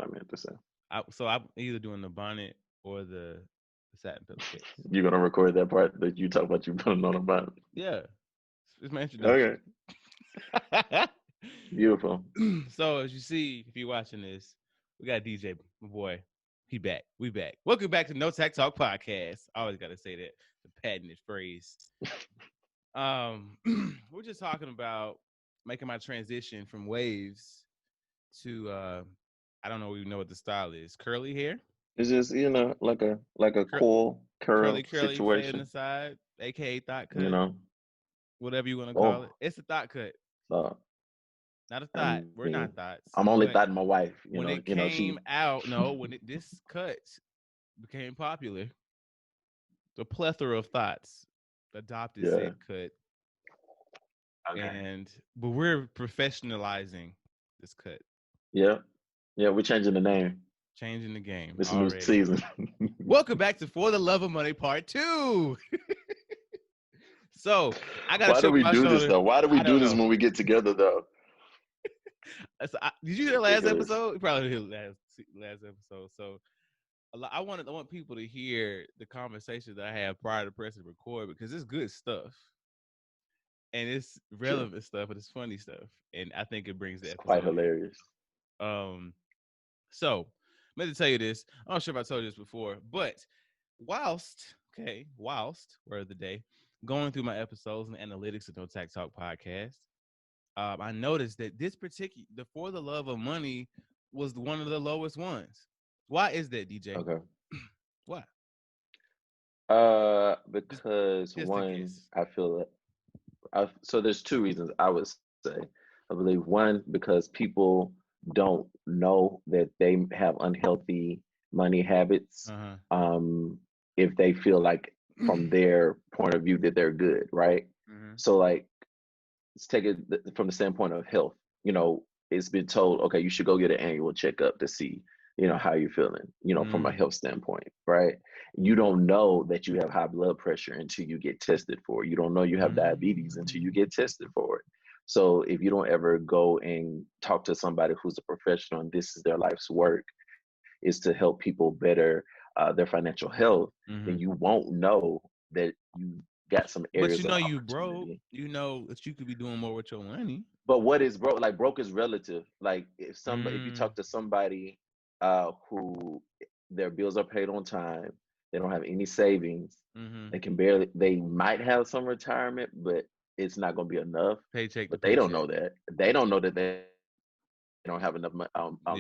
what I meant to say. So I'm either doing the bonnet or the satin pillowcase. You're gonna record that part that you talk about you putting on a bonnet. Yeah, it's my introduction. Okay, beautiful. So as you see, if you're watching this, we got DJ, my boy. He back. We back. Welcome back to No Tact Talk podcast. I always got to say that, the patented phrase. We're just talking about making my transition from waves to I don't know even know what the style is. Curly hair, It's just like a Cur- coil curl curly fade in the situation. side, aka thought You cut, know. whatever you want to call it. Oh, It's a thought cut, so not a I thought. We're mean, not thoughts, I'm only but thought my wife. when it She. came out, no, when this cut became popular, the plethora of thoughts adopted Yeah. said cut, Okay. but we're professionalizing this cut, Yeah. Yeah. We're changing the name. changing the game This new already. season. Welcome back to For the Love of Money Part 2. So I got a Why do chip on we my do this shoulder. though? Why do we I don't do this know. when we get together though? Did you hear the last Ridiculous. episode? You probably heard the last episode. So I want people to hear the conversation that I had prior to pressing record because it's good stuff and it's True. relevant stuff and it's funny stuff and I think it brings the It's quite episode in. hilarious. Um, so I'm going to tell you this. I'm not sure if I told you this before, but whilst word of the day, going through my episodes and analytics of No Tact Talk podcast, I noticed that this particular, the For the Love of Money, was one of the lowest ones. Why is that, DJ? Okay. Why? Just, Because just a one, guess. I feel that. So there's two reasons I would say. I believe one because people don't know that they have unhealthy money habits. Uh If they feel like huh. from their point of view that they're good, right? Mm-hmm. So like, let's take it from the standpoint of health. It's been told, okay, you should go get an annual checkup to see, how you're feeling, from a Mm-hmm. health standpoint, right? You don't know that you have high blood pressure until you get tested for it. You don't know you have diabetes until you get tested for it. So if you don't ever go and talk to somebody who's a professional and this is their life's work, is to help people better their financial health, then Mm-hmm. you won't know that you got some But areas you of know you broke. opportunity. You know that you could be doing more with your money. But what is broke? Like broke is relative. Like if you Mm. talk to somebody who their bills are paid on time, they don't have any savings, Mm-hmm. they might have some retirement, but it's not going to be enough. Paycheck to But they don't paycheck. know that. They don't know that they don't have enough money.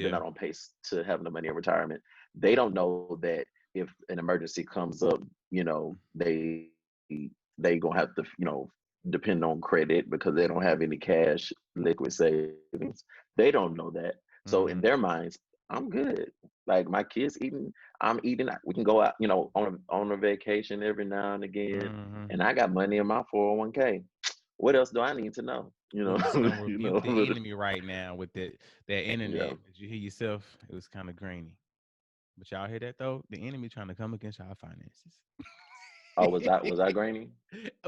They're not on pace Yeah. to have enough money in retirement. They don't know that if an emergency comes up, they gonna have to, depend on credit because they don't have any cash, liquid savings. They don't know that. So in their Mm-hmm. minds, I'm good. Like my kids eating, I'm eating. We can go out, on a vacation every now and again, Mm-hmm. and I got money in my 401k. What else do I need to know? We're just gonna You rebuke know. the enemy right now with that Yeah. internet. Did you hear yourself? It was kind of grainy. But y'all hear that though? The enemy trying to come against our finances. Oh, was I grainy?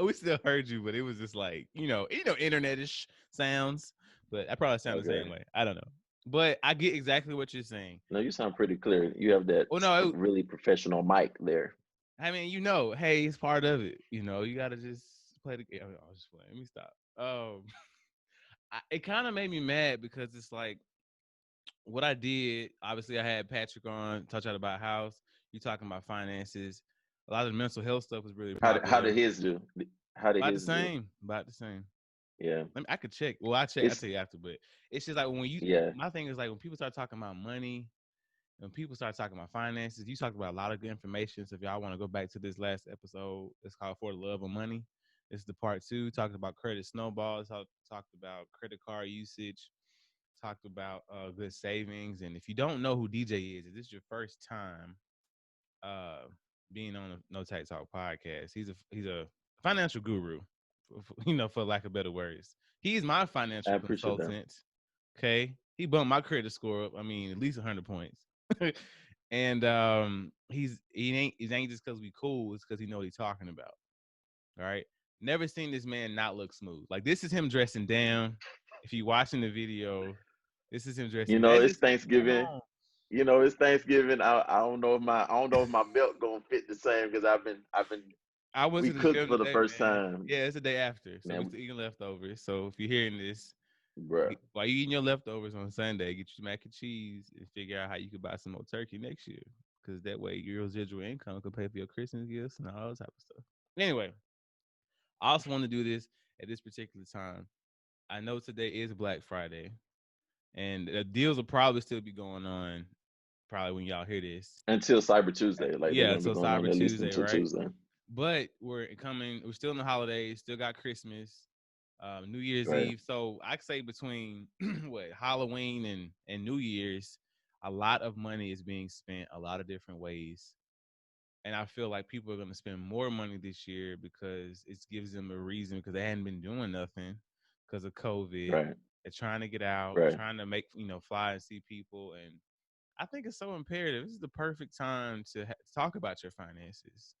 We still heard you, but it was just like internet-ish sounds. But I probably sound the same Okay. way. I don't know, but I get exactly what you're saying. No, you sound pretty clear. You have that Oh no, really professional mic there. I mean, hey, it's part of it. You got to just play the game. I was just playing. Let me stop. It kind of made me mad because it's like what I did. Obviously, I had Patrick on, touch out about house. You talking about finances. A lot of the mental health stuff was really How popular. did his do? How did About the his do? same. About the same. Yeah. I could check. Well, I check. I'll It's tell you after. But it's just like when you. yeah. My thing is like when people start talking about money, when people start talking about finances, you talked about a lot of good information. So if y'all want to go back to this last episode, it's called For the Love of Money. This is the part 2. Talked about credit snowballs. Talked about credit card usage. Talked about good savings. And if you don't know who DJ is, if this is your first time uh, being on a No Tact Talk podcast, he's a financial guru, for lack of better words. He's my I financial appreciate that. consultant. Okay, he bumped my credit score up. I mean, at least 100 points. And he ain't just because we cool. It's because he know what he's talking about. All right. Never seen this man not look smooth. Like this is him dressing down. If you watching the video, this is him dressing. It's Come Thanksgiving. on. it's Thanksgiving. I don't know if my belt gonna fit the same because I've been I went we to the cooked gym for the today, first man. time, Yeah, it's the day after, so we man, still eating leftovers. So if you're hearing this, bro. while you eating your leftovers on Sunday, get you mac and cheese and figure out how you could buy some more turkey next year, because that way your residual income can pay for your Christmas gifts and all that type of stuff. Anyway, I also want to do this at this particular time. I know today is Black Friday, and the deals will probably still be going on probably when y'all hear this. Until Cyber Tuesday, like they're Yeah, gonna be until going on Cyber at least Tuesday, until right? Tuesday. But we're still in the holidays, still got Christmas, New Year's Right, Eve. So I say between what Halloween and New Year's, a lot of money is being spent a lot of different ways. And I feel like people are going to spend more money this year because it gives them a reason, because they hadn't been doing nothing because of COVID. right, They're trying to get out, right. trying to make, fly and see people. And I think it's so imperative. This is the perfect time to talk about your finances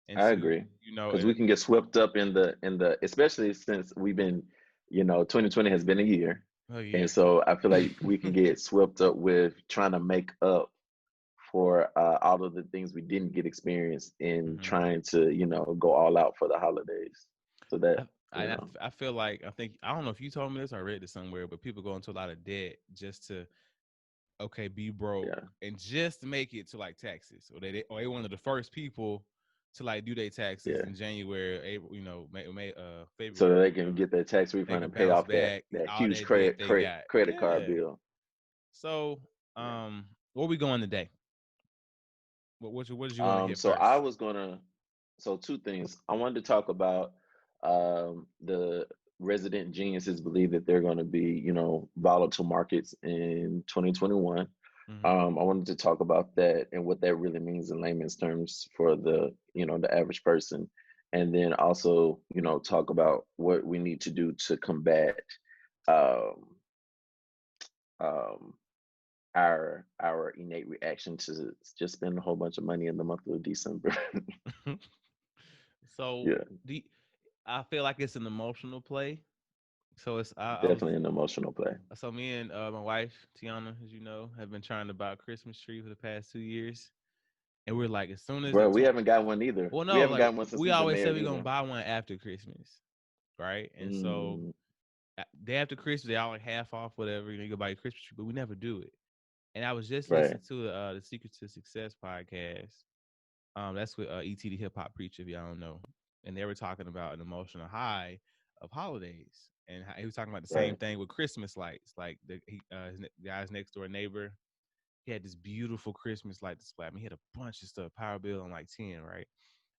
and I to, agree because and we can get swept up in the especially since we've been, 2020 has been a year, oh and yeah. so I feel like we can get swept up with trying to make up for all of the things we didn't get experience in hmm trying to, go all out for the holidays. So that, I, I feel like I don't know if you told me this or I read it somewhere, but people go into a lot of debt just to be broke yeah, and just to make it to like taxes, or they one of the first people to like do their taxes yeah, in January, April, so that February, they can whatever. get their tax They refund can and pay bounce off that back that all huge that debt credit they credit got. credit card Yeah. bill. So, Yeah. where we going today? What did you want to hit So I first? was gonna, so two things. I wanted to talk about the resident geniuses believe that they're going to be, volatile markets in 2021. Mm-hmm. I wanted to talk about that and what that really means in layman's terms for the average person, and then also, talk about what we need to do to combat um, um, our innate reaction to just spend a whole bunch of money in the month of December. So, Yeah, I feel like it's an emotional play. So I was definitely an emotional play. so me and my wife Tiana, as you know, have been trying to buy a Christmas tree for the past 2 years, and we're like, as soon as the Bro, we haven't got one either. well, We no, haven't like gotten one since we we've been always say married we're gonna either. buy one after Christmas, right? And so Mm, day after Christmas, they all like half off, whatever. You go buy your Christmas tree, but we never do it. And I was just right, listening to the Secret to Success podcast. That's with E.T. the Hip Hop Preacher, if y'all don't know. And they were talking about an emotional high of holidays, and he was talking about the same right, thing with Christmas lights. Like his guy's next door neighbor, he had this beautiful Christmas light display. I mean, he had a bunch of stuff, power bill on like 10, right?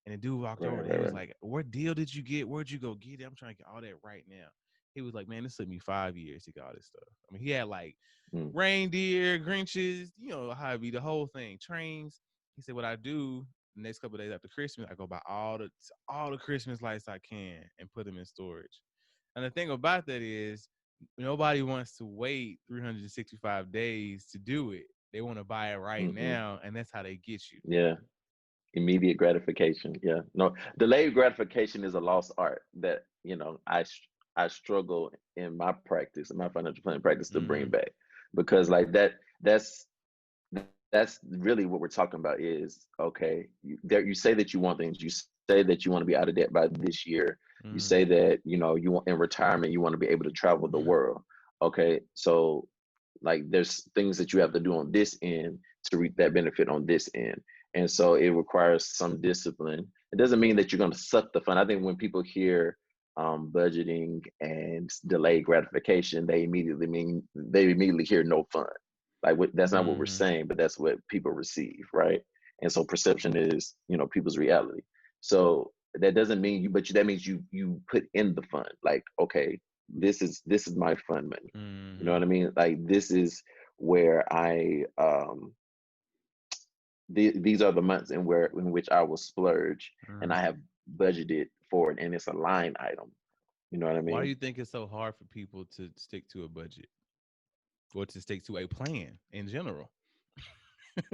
And the dude walked over right, there. He right, was right. like, "What deal did you get? Where'd you go get it? I'm trying to get all that right now." He was like, "Man, this took me 5 years to get all this stuff." I mean, he had like Mm, reindeer, Grinches, how it be, the whole thing, trains. He said, "What I do the next couple of days after Christmas, I go buy all the Christmas lights I can and put them in storage." And the thing about that is, nobody wants to wait 365 days to do it. They want to buy it right hmm. now, and that's how they get you. Yeah, immediate gratification. Yeah, no, delayed gratification is a lost art that I struggle in my practice, in my financial planning practice, to bring Mm-hmm. back because like that's really what we're talking about is okay, you say that you want things, you say that you want to be out of debt by this year, you Mm-hmm. say that you want in retirement you want to be able to travel the world. Okay, so like there's things that you have to do on this end to reap that benefit on this end, and so it requires some discipline. It doesn't mean that you're going to suck the fun. I think when people hear budgeting and delayed gratification, they immediately hear no fun. Like that's not what we're Mm-hmm. saying, but that's what people receive, right? And so perception is, people's reality. So that doesn't mean that means you put in the fun. Like, okay, this is my fun money. You know Mm-hmm. what I mean? Like this is where these are the months in which I will splurge, and Mm-hmm. I have budgeted for it, and it's a line item. You know what I Why do mean? you think it's so hard for people to stick to a budget or to stick to a plan in general?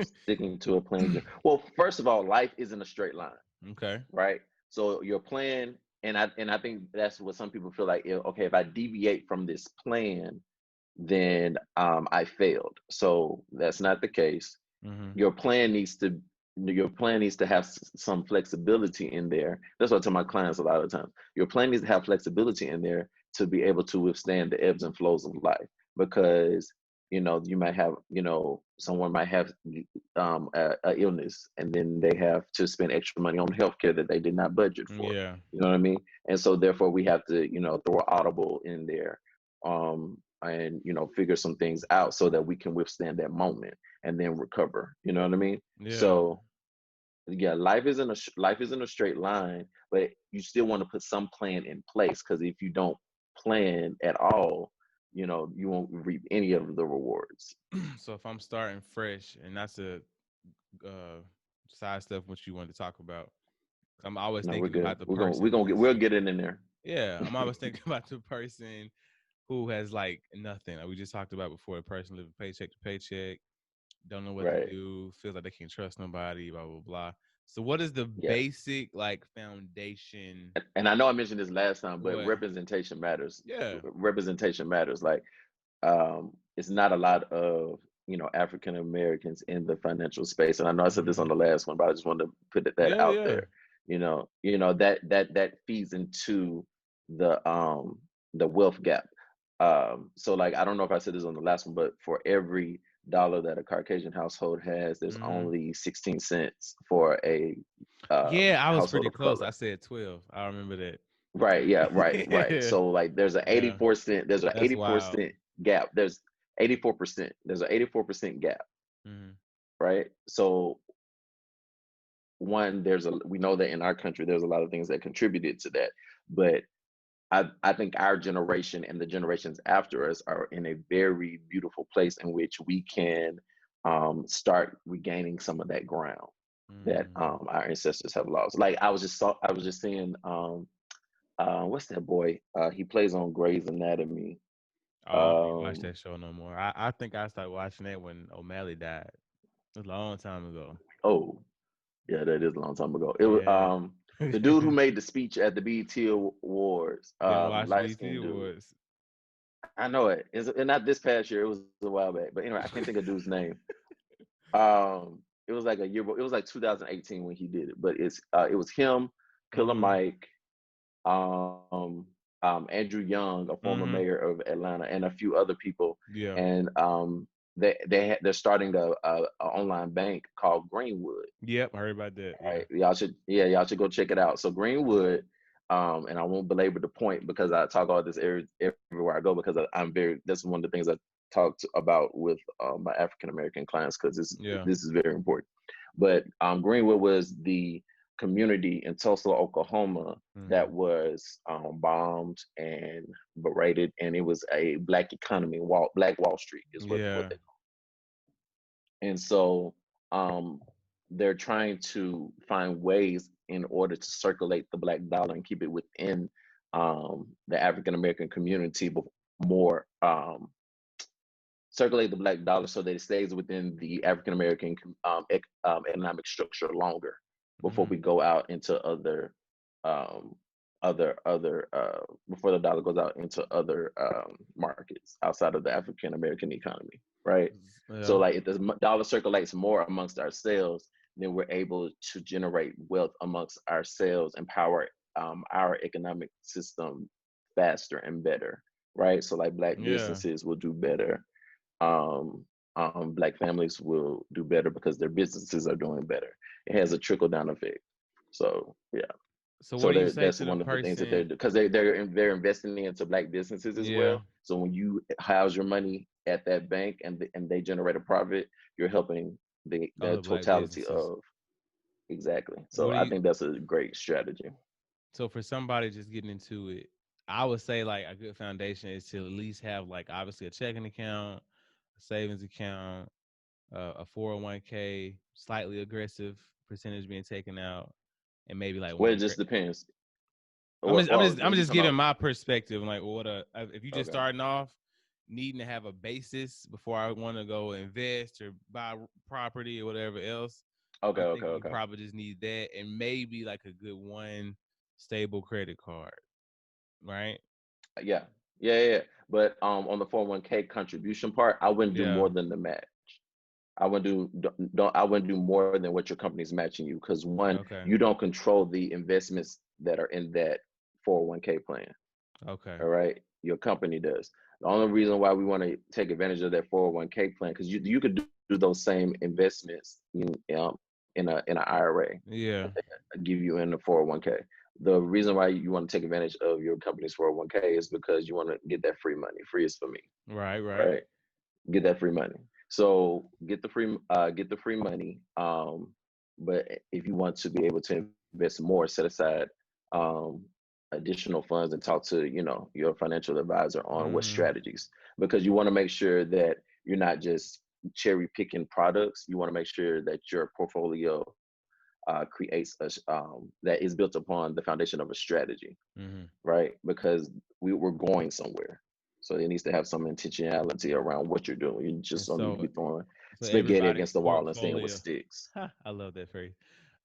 Sticking to a plan. Well, first of all, life isn't a straight line, Okay. right? So your plan, and I think that's what some people feel like. Okay, if I deviate from this plan, then I failed. So that's not the case. Mm-hmm. Your plan needs to have some flexibility in there. That's what I tell my clients a lot of times. Your plan needs to have flexibility in there to be able to withstand the ebbs and flows of life, because you might have, someone might have a illness, and then they have to spend extra money on healthcare that they did not budget for. Yeah. You know what I mean? And so therefore we have to, throw an audible in there, and figure some things out so that we can withstand that moment and then recover. You know what I mean? Yeah. So yeah, life isn't a straight line, but you still want to put some plan in place, because if you don't plan at all, you won't reap any of the rewards. So if I'm starting fresh, and that's a uh, side stuff what you wanted to talk about, I'm always No, we're thinking good. about the We're person gonna who's we'll get it in there. yeah. I'm always thinking about the person who has like nothing. Like we just talked about before, the person living paycheck to paycheck, don't know what to Right. do, feels like they can't trust nobody, blah blah blah. So what is the Yeah. basic like foundation? And I know I mentioned this last time, but What? representation matters. Yeah. Representation matters. Like, it's not a lot of African Americans in the financial space, and I know I said this on Mm-hmm. the last one, but I just wanted to put that Yeah, out yeah. there. That feeds into the wealth gap. So like, I don't know if I said this on the last one, but for every dollar that a Caucasian household has, there's Mm-hmm. only 16 cents for a Yeah, I was household pretty of close. color. I said 12. I remember that. Right, yeah, right. Yeah. So like, Yeah. there's an That's wild. 84% gap. There's 84%. There's an 84% gap, Mm-hmm. right? So one, we know that in our country there's a lot of things that contributed to that, but I think our generation and the generations after us are in a very beautiful place in which we can start regaining some of that ground that Mm-hmm. our ancestors have lost. Like, I was just seeing, what's that boy? He plays on Grey's Anatomy. Oh, I don't even watch Um, that show no more. I think I started watching that when O'Malley died. It was a long time ago. oh, yeah, that is a long time ago. It was Yeah. the dude who made the speech at the BET Awards, Didn't watch light BT skinned dude. Awards. I know it. And not this past year. It was a while back. But anyway, I can't think of dude's name. It was like a year. It was like 2018 when he did it. But it was him, Killer Mm-hmm. Mike, Andrew Young, a former Mm-hmm. mayor of Atlanta, and a few other people. Yeah. And they're starting a online bank called Greenwood. Yep. I heard about that. Yeah. Right, y'all should go check it out. So Greenwood, and I won't belabor the point because I talk about this everywhere I go, because I'm very. That's one of the things I talked about with my African American clients, because Yeah. this is very important. But Greenwood was the community in Tulsa, Oklahoma, Mm-hmm. that was bombed and berated, and it was a black economy. Black Wall Street is what Yeah. they. And so um, they're trying to find ways in order to circulate the black dollar and keep it within the African American community, but more circulate the black dollar so that it stays within the African American economic structure longer before Mm-hmm. we go out into um, other before the dollar goes out into other markets outside of the African American economy, right? So Yeah. like, if the dollar circulates more amongst ourselves, then we're able to generate wealth amongst ourselves, empower our economic system faster and better, right? So like, black Yeah. businesses will do better. um, Black families will do better because their businesses are doing better. It has a trickle down effect. So yeah, So what so do you say that's to the one of the things that person? because they're investing into black businesses as Yeah. well. So when you house your money at that bank, and they generate a profit, you're helping the Other black totality businesses. of. Exactly. What So do I you? think that's a great strategy. So for somebody just getting into it, I would say like a good foundation is to at least have like obviously a checking account, a savings account, a 401k, slightly aggressive percentage being taken out, and maybe like Well, one. it just depends. I'm You just talking giving about? my perspective. Like, what if you just Okay. starting off, needing to have a basis before I want to go invest or buy property or whatever else. Okay. I'm Okay. thinking you Okay. probably just need that and maybe like a good one stable credit card, right? Yeah. Yeah. But on the 401k contribution part, I wouldn't do Yeah. more than the match. I wouldn't don't I wouldn't do more than what your company's matching you, because one, Okay. you don't control the investments that are in that 401k plan. Okay. All right, your company does. The only reason why we want to take advantage of that 401k plan, because you could do those same investments in an IRA, Yeah. give you in the 401k. The reason why you want to take advantage of your company's 401k is because you want to get that free money. Free is for me, Right. Right. right? Get that free money. So get the free money. But if you want to be able to invest more, set aside um, additional funds and talk to your financial advisor on what Mm-hmm. strategies, because you want to make sure that you're not just cherry picking products. You want to make sure that your portfolio creates that is built upon the foundation of a strategy, Mm-hmm. right? Because we're going somewhere. So it needs to have some intentionality around what you're doing. You And just don't need to so, be throwing so spaghetti against everybody's the wall and seeing what portfolio. sticks. I love that phrase.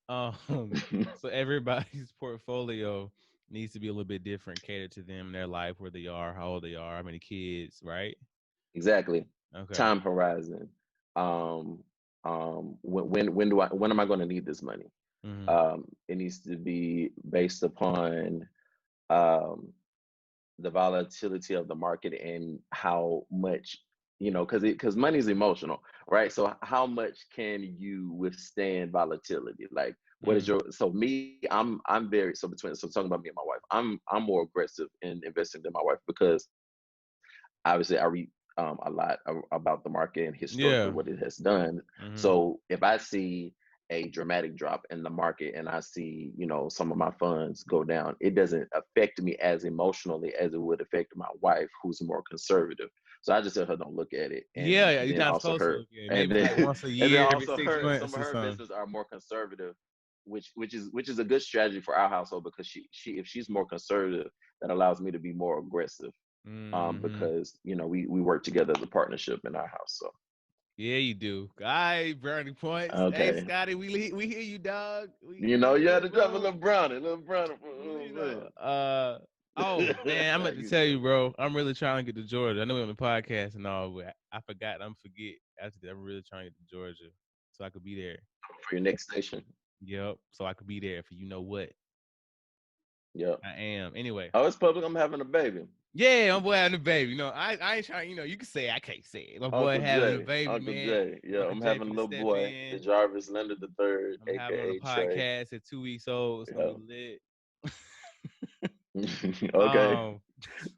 So everybody's portfolio needs to be a little bit different, catered to them, their life, where they are, how old they are, how many kids, right? Exactly. Okay. Time horizon. Um, when am I going to need this money? Mm-hmm. It needs to be based upon um, the volatility of the market and how much, because money is emotional, right? So how much can you withstand volatility? Like, what is Mm. your so me? I'm very so talking about me and my wife. I'm more aggressive in investing than my wife, because obviously I read a lot about the market and historically Yeah. what it has done. Mm-hmm. So if I see a dramatic drop in the market and I see, some of my funds go down, it doesn't affect me as emotionally as it would affect my wife, who's more conservative. So I just tell her don't look at it, Yeah, and yeah, you're then not also supposed to her, look at it. and Maybe then like once a and then year, every also six her. Some months of or her something. investors are more conservative, which is a good strategy for our household, because she if she's more conservative, that allows me to be more aggressive, Mm-hmm. because we work together as a partnership in our house. So Yeah, you do. All right, brownie points. Hey, okay, Scotty, we hear you, dog. We you in had the to drop a room. little brownie for You know. man. Oh man, I'm I about to get tell you, you bro. I'm really trying to get to Georgia. I know we're on the podcast and all, but I forgot. I'm forget after that. I'm really trying to get to Georgia so I could be there. for your next station. Yep. So I could be there for you know what Yep. I am. Anyway. Oh, it's public. I'm having a baby. Yeah, my boy having a baby. I ain't trying. You can say I can't say it. My boy Uncle having a Jay. baby, Uncle man. Jay. Yeah, Uncle I'm Jay having a finna little step boy, in. Jarvis Leonard the third, I'm having on a aka Trey. podcast at 2 weeks old. It's gonna Yeah. be lit. Okay.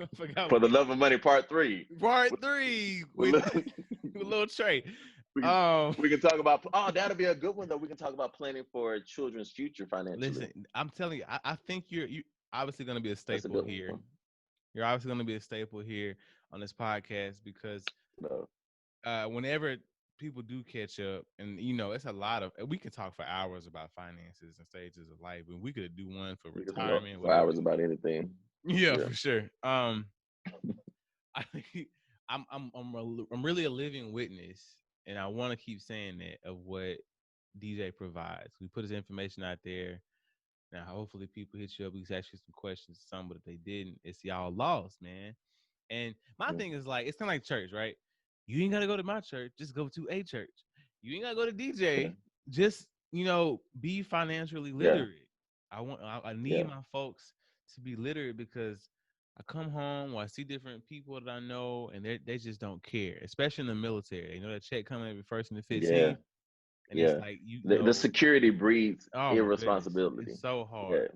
I forgot For the love of money, part three. part three with, We, with little Trey. we can Um, we can talk about. Oh, that'll be a good one though. We can talk about planning for children's future financially. listen, I'm telling you, I think you obviously gonna be a That's a staple good one. here. You're obviously gonna be a staple here on this podcast because No, whenever people do catch up, and it's a lot of we can talk for hours about finances and stages of life, and we could do one for we can talk retirement, for whatever. hours about anything. Yeah, Yeah. for sure. I I'm really a living witness, and I want to keep saying that of what DJ provides. We put his information out there. Now, hopefully, people hit you up. We can ask you some questions, some, but if they didn't, it's y'all lost, man. And my Mm, thing is like, it's kind of like church, right? You ain't gotta go to my church, just go to a church. You ain't gotta go to yeah. DJ, just be financially Yeah. literate. I need Yeah. my folks to be literate because I come home or I see different people that I know and they just don't care, especially in the military. You know that check coming every first and the Yeah. 15th, and it's Yeah. like The security breeds oh my goodness, irresponsibility. it's so hard.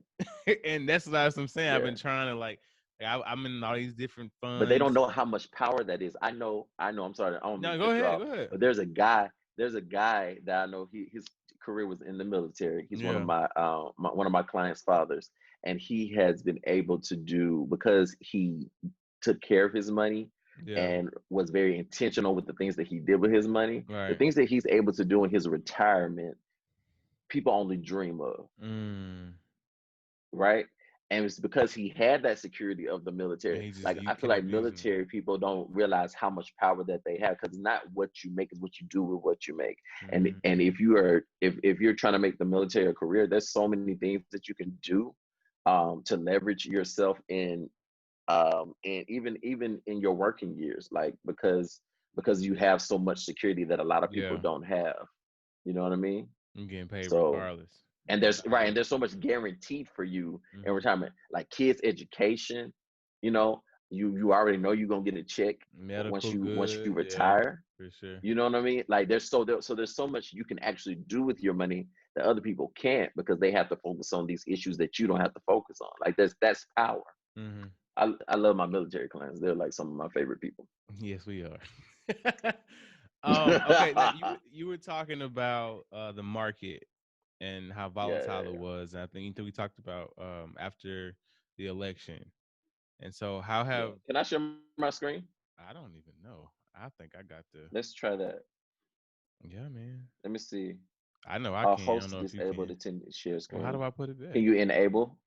Yeah. And that's what I'm saying. I've Yeah. been trying to I'm in all these different But they don't funds. know how much power that is. I know, I'm sorry, I don't mean No, to go cut you ahead, off. go ahead. But there's a guy that I know, his career was in the military. He's one of Yeah, one of my clients' fathers. And he has been able to do, because he took care of his money yeah, and was very intentional with the things that he did with his money, the right. things that he's able to do in his retirement, people only dream of, Mm. right? And it's because he had that security of the And military. he just Like, you I feel kept like using it. military people don't realize how much power that they have, because not what you make is what you do with what you make. And Mm. if you're trying to make the military a career, there's so many things that you can do to leverage yourself in And even in your working years, like because you have so much security that a lot of people Yeah, don't have. You know what I mean? I'm getting paid So regardless. and Yeah, there's right, and there's so much guaranteed for you in mm-hmm. retirement, like kids education. You know, you already know you're gonna get a check Medical once you goods. Yeah, retire. for sure. You know what I mean? Like there's so much you can actually do with your money that other people can't because they have to focus on these issues that you don't have to focus on. Like that's power. Mm-hmm. I love my military clients. They're like some of my favorite people. Yes, we are. Okay. Now you were talking about the market and how Yeah, volatile it was. And I think we talked about after the election. And so how yeah. have Can I share my screen? I don't even know. I think I got the Let's try that. yeah, man. Let me see. I know I Our can. I don't host know if you disabled can. attendant share Well, how do screen. I put it Can back? you enable?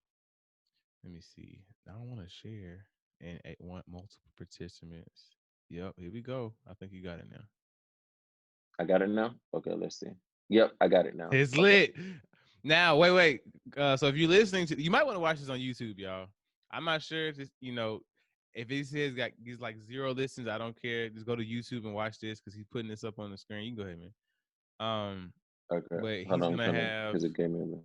Let me see. I don't want to share and want multiple participants. Yep, here we go. I think you got it now. I got it now. Okay, let's see. Yep, I got it now. It's Okay. lit. Now, wait. So if you're listening to, you might want to watch this on YouTube, y'all. I'm not sure if it's, if it says got these like 0 listens, I don't care. Just go to YouTube and watch this because he's putting this up on the screen. You can go ahead, man. Okay. But Hold he's on, I'm gonna trying to have. because it gave me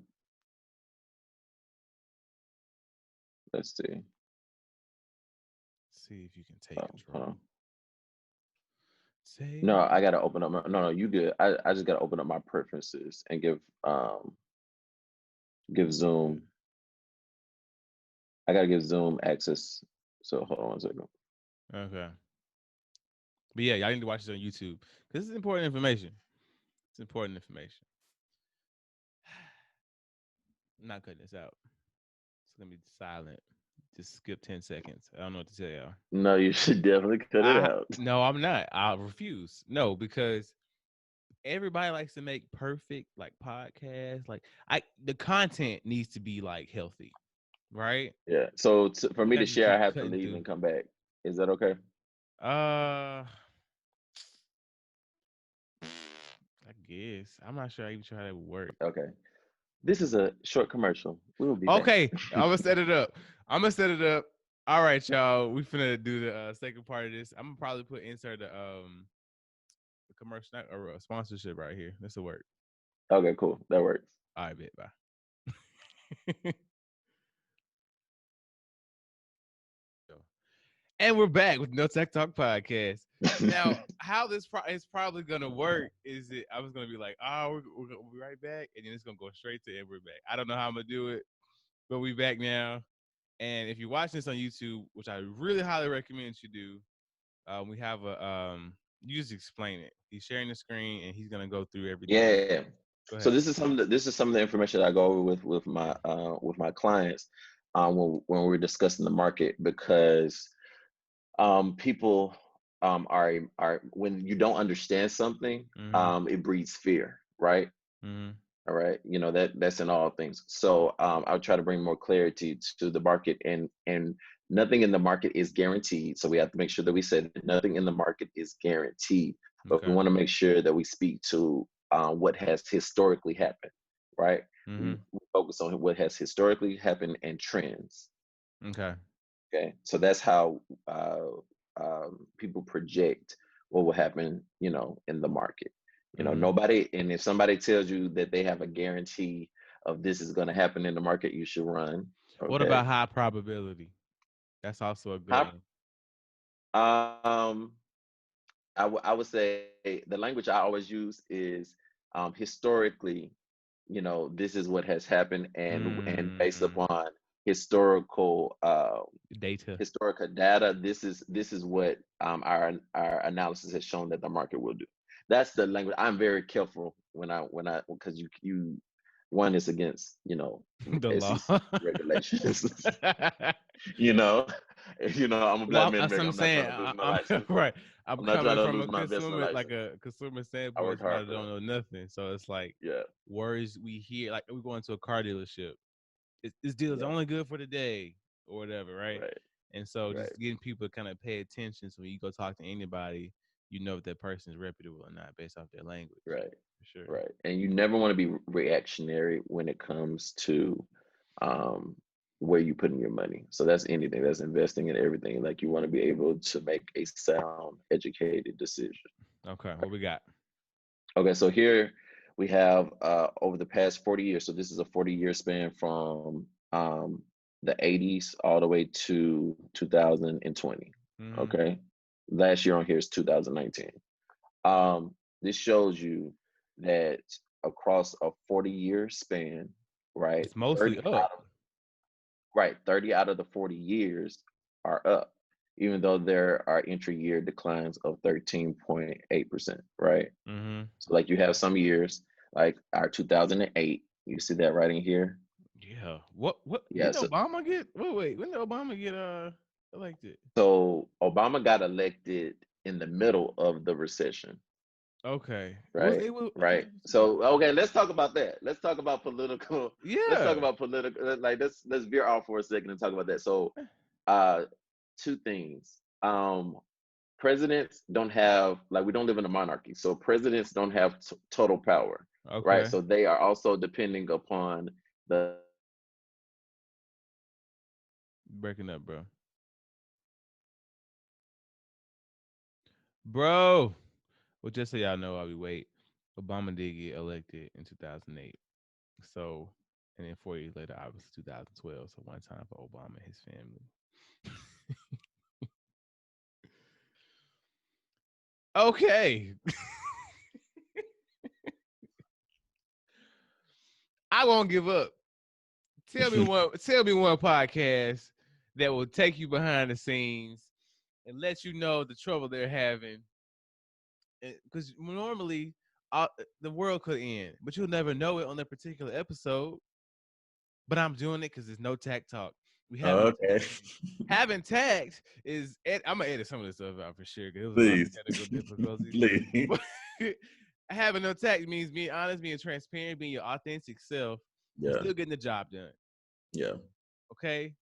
let's see. See if you can take Oh, hold control. on. No, Take. I gotta open up my no, you good. I just gotta open up my preferences and give Zoom. I gotta give Zoom access. So hold on one second. Okay. But yeah, y'all need to watch this on YouTube because it's important information. It's important information. I'm not cutting this out. It's gonna be silent. Just skip 10 seconds. I don't know what to tell y'all. No, you should definitely cut it I out. no, I'm not. I refuse. No, because everybody likes to make perfect like podcasts. Like the content needs to be like healthy, right? Yeah. So for We're me not to just share, I keep have to cutting leave through. and come back. Is that okay? Uh, I guess I'm not sure. Even sure how that would work. Okay. This is a short commercial. We will be back. Okay, I'm gonna set it up. I'm gonna set it up. All right, y'all. We finna do the second part of this. I'm gonna probably insert the commercial or a sponsorship right here. This will work. Okay, cool. That works. All right, bet. Bye. And we're back with No Tech Talk podcast. Now, how this is probably gonna work is that I was gonna be like, "Oh, we're gonna be right back," and then it's gonna go straight to "and we're back." I don't know how I'm gonna do it, but we back now. And if you're watching this on YouTube, which I really highly recommend you do, we have a you just explain it. He's sharing the screen and he's gonna go through everything. Yeah. Go So ahead. this is some of the information that I go over with my clients when we're discussing the market because people are when you don't understand something Mm-hmm. it breeds fear, right? Mm-hmm. All right, you know that's in all things. So I'll try to bring more clarity to the market, and nothing in the market is guaranteed. So we have to make sure that we said nothing in the market is guaranteed, but we Okay. want to make sure that we speak to what has historically happened, right? Mm-hmm. We focus on what has historically happened and trends. Okay. Okay, so that's how people project what will happen, in the market. Mm-hmm. Nobody, and if somebody tells you that they have a guarantee of this is going to happen in the market, you should run. What Okay. about high probability? That's also a good How, one. um, I would say the language I always use is historically, this is what has happened, and based Mm, upon historical data. historical data, this is what our analysis has shown that the market will do. That's the language. I'm very careful when I because you one is against The law. SEC regulations. you know, I'm a black Well, man. that's what I'm I'm not trying saying. to lose my I'm license. right. I'm I'm not trying coming to from a lose my investment license. consumer I standpoint. worked hard Somebody for don't that. know nothing, so it's like Yeah, words we hear. Like we go into a car dealership. This deal is yeah, only good for the day or whatever, right? right, And so right, just getting people to kind of pay attention, so when you go talk to anybody, you know if that person is reputable or not based off their language. right, For sure. right. And you never want to be reactionary when it comes to um where you putting your money. So that's anything. That's investing in everything. Like you want to be able to make a sound, educated decision. Okay, what we got? Okay, so here we have over the past 40 years. So this is a 40-year span from the 80s all the way to 2020. Mm-hmm. Okay. Last year on here is 2019. This shows you that across a 40-year span, right? It's mostly 30 up. out of right, 30 out of the 40 years are up, even though there are entry year declines of 13.8%, right? Mm-hmm. So like you have some years, like our 2008, you see that right in here. Yeah. What Yeah, didn't so Obama get? Wait. When did Obama get elected? so Obama got elected in the middle of the recession, Okay. Was right? it was Right. So okay, let's talk about that. Let's talk about political. Let's talk yeah. about political. Like let's veer off for a second and talk about that. So, uh, two things. Presidents don't have, like, we don't live in a monarchy, so presidents don't have total power, right? Okay. So they are also depending upon the Breaking up, bro. Bro. Well, just so y'all know, while we wait, Obama did get elected in 2008. So, and then 4 years later, obviously 2012. So one time for Obama and his family. Okay. I won't give up. Tell me one podcast that will take you behind the scenes and let you know the trouble they're having. Because normally the world could end, but you'll never know it on that particular episode. But I'm doing it because it's no tact talk. We having a okay. having tact is. I'm gonna edit some of this stuff out for sure because it was a lot of Please, technical difficulties. please. But having no tact means being honest, being transparent, being your authentic self, and Yeah, still getting the job done. yeah. Okay,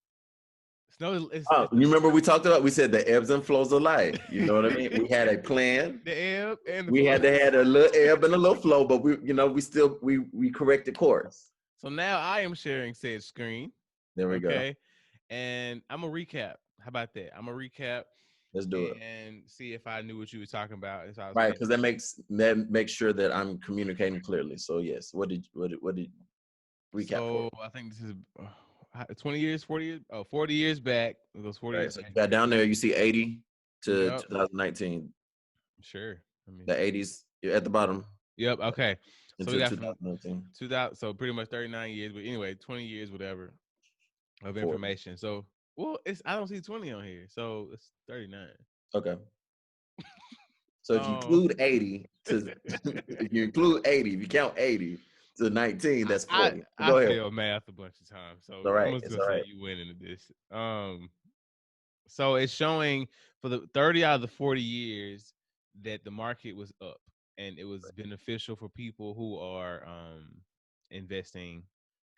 it's no, Oh, it's you remember we talked about, we said the ebbs and flows of life. You know what I mean? We had a plan. the ebb and the We flow. had to had a little ebb and a little flow, but we still we corrected course. So now I am sharing said screen. There we go. Okay, and I'm gonna recap. How about that? I'm gonna recap Let's do it. and see if I knew what you were talking about. If I was Right, paying because attention. that makes sure that I'm communicating clearly. So yes, what did recap for? So I think this is 20 years, 40 years. Oh, 40 years back. It goes 40 Right. years So you back. got down there, you see 80 to Yep. 2019. Sure. Let me The see. 80s, you're at the bottom Yep. Okay. So we into got from 2019. 2000. So pretty much 39 years. But anyway, 20 years, whatever, of 40. information. So, well, I don't see 20 on here. So it's 39. Okay. So if you Um, include 80 to if you include 80, if you count 80 to 19, that's I 40. I Go ahead. failed math a bunch of times, so It's all I'm right. just It's gonna all say right. you win into this. So it's showing for the 30 out of the 40 years that the market was up, and it was beneficial for people who are investing,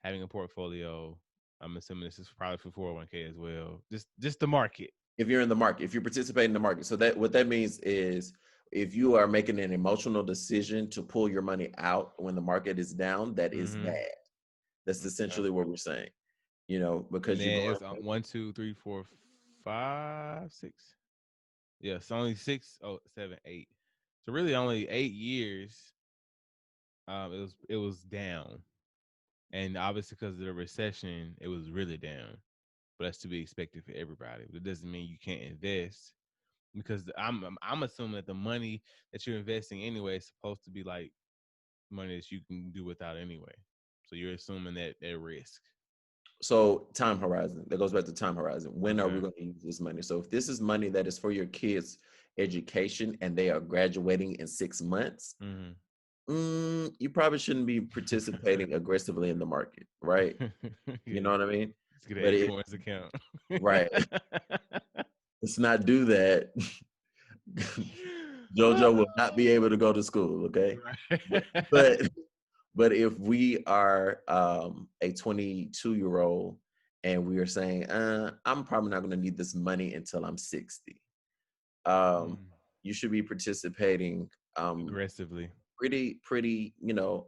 having a portfolio. I'm assuming this is probably for 401k as well. Just the market. If you're in the market, if you participate in the market. So that what that means is if you are making an emotional decision to pull your money out when the market is down, that is Mm-hmm. bad. That's Okay. essentially what we're saying. And Because you're then going it's 1, 2, 3, 4, 5, 6. Yeah, it's only six. Oh, 7, 8. So really, only 8 years. It was down, and obviously because of the recession, it was really down. But that's to be expected for everybody. But it doesn't mean you can't invest because I'm assuming that the money that you're investing anyway is supposed to be like money that you can do without anyway. So you're assuming that at risk. so time horizon. That goes back to time horizon. When are we Okay. going to use this money? So if this is money that is for your kids' education and they are graduating in 6 months, Mm-hmm. you probably shouldn't be participating aggressively in the market, right? You Yeah. know what I mean? Let's get an But 8 points account. right, let's not do that. JoJo will not be able to go to school, okay? But Right. but, but if we are a 22-year-old and we are saying, I'm probably not going to need this money until I'm 60, um, Mm. you should be participating um, Aggressively. pretty,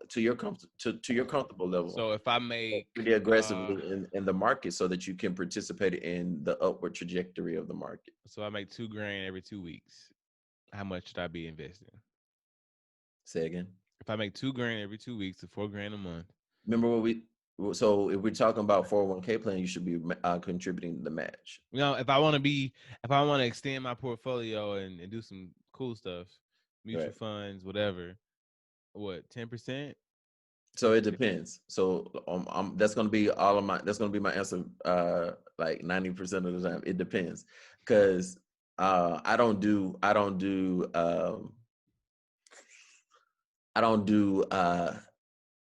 to your to your comfortable level, So if I make pretty aggressively in the market so that you can participate in the upward trajectory of the market. so I make 2 grand every 2 weeks, how much should I be investing? Say again. If I make 2 grand every 2 weeks to 4 grand a month. Remember what we so if we're talking about 401k plan, you should be contributing to the match. If I want to if I want to extend my portfolio and do some cool stuff, mutual Right. funds, whatever, what, 10%? So it depends. So that's gonna be that's gonna be my answer. Like 90% of the time, it depends, because I don't do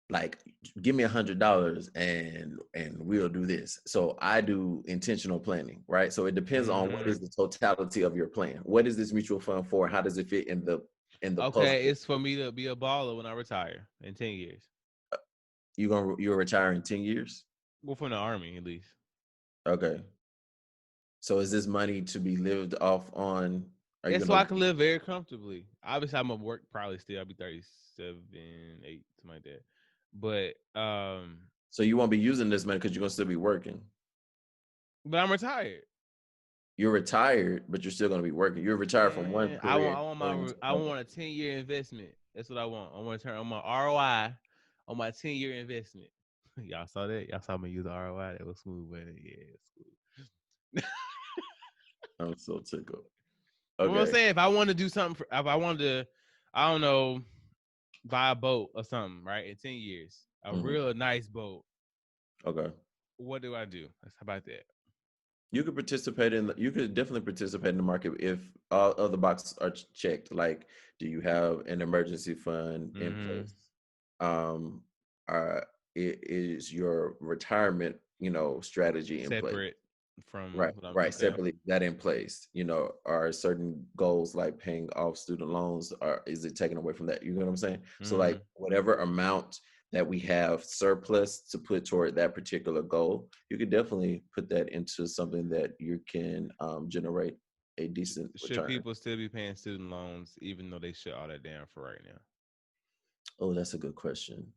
like, give me $100 and we'll do this. So I do intentional planning, right? So it depends on what Mm-hmm. is the totality of your plan. What is this mutual fund for? How does it fit in the puzzle? Okay, it's for me to be a baller when I retire in 10 years. You're retire in 10 years? Well, from the army, at least. Okay. So is this money to be lived off on? Are you It's so gonna I can live very comfortably. Obviously, I'm gonna work probably still. I'll be 37, 8, something like that. so you won't be using this money because you're gonna still be working. But I'm retired. You're retired, but you're still gonna be working. You're retired from one Man, I career want, and I want going into I another. want a 10-year investment. That's what I want. I want to turn on my ROI on my 10-year investment. Y'all saw that? Y'all saw me use the ROI. That was smooth, but yeah, it's smooth. I'm so tickled. What I'm Okay. saying, if I want to do something, if I wanted to, I don't know, buy a boat or something, right? In 10 years, a Hmm. real nice boat. Okay. What do I do? How about that? You could definitely participate in the market if all other boxes are checked. Like, do you have an emergency fund in Mm-hmm. place? Um, is your retirement, strategy in place? Separate from Right, what I'm right. okay. Separately, that in place. Are certain goals like paying off student loans, or is it taken away from that? You know what I'm saying? So, like, Mm-hmm. whatever amount that we have surplus to put toward that particular goal, you could definitely put that into something that you can generate a decent Should return. people still be paying student loans even though they shut all that down for right now? Oh, that's a good question.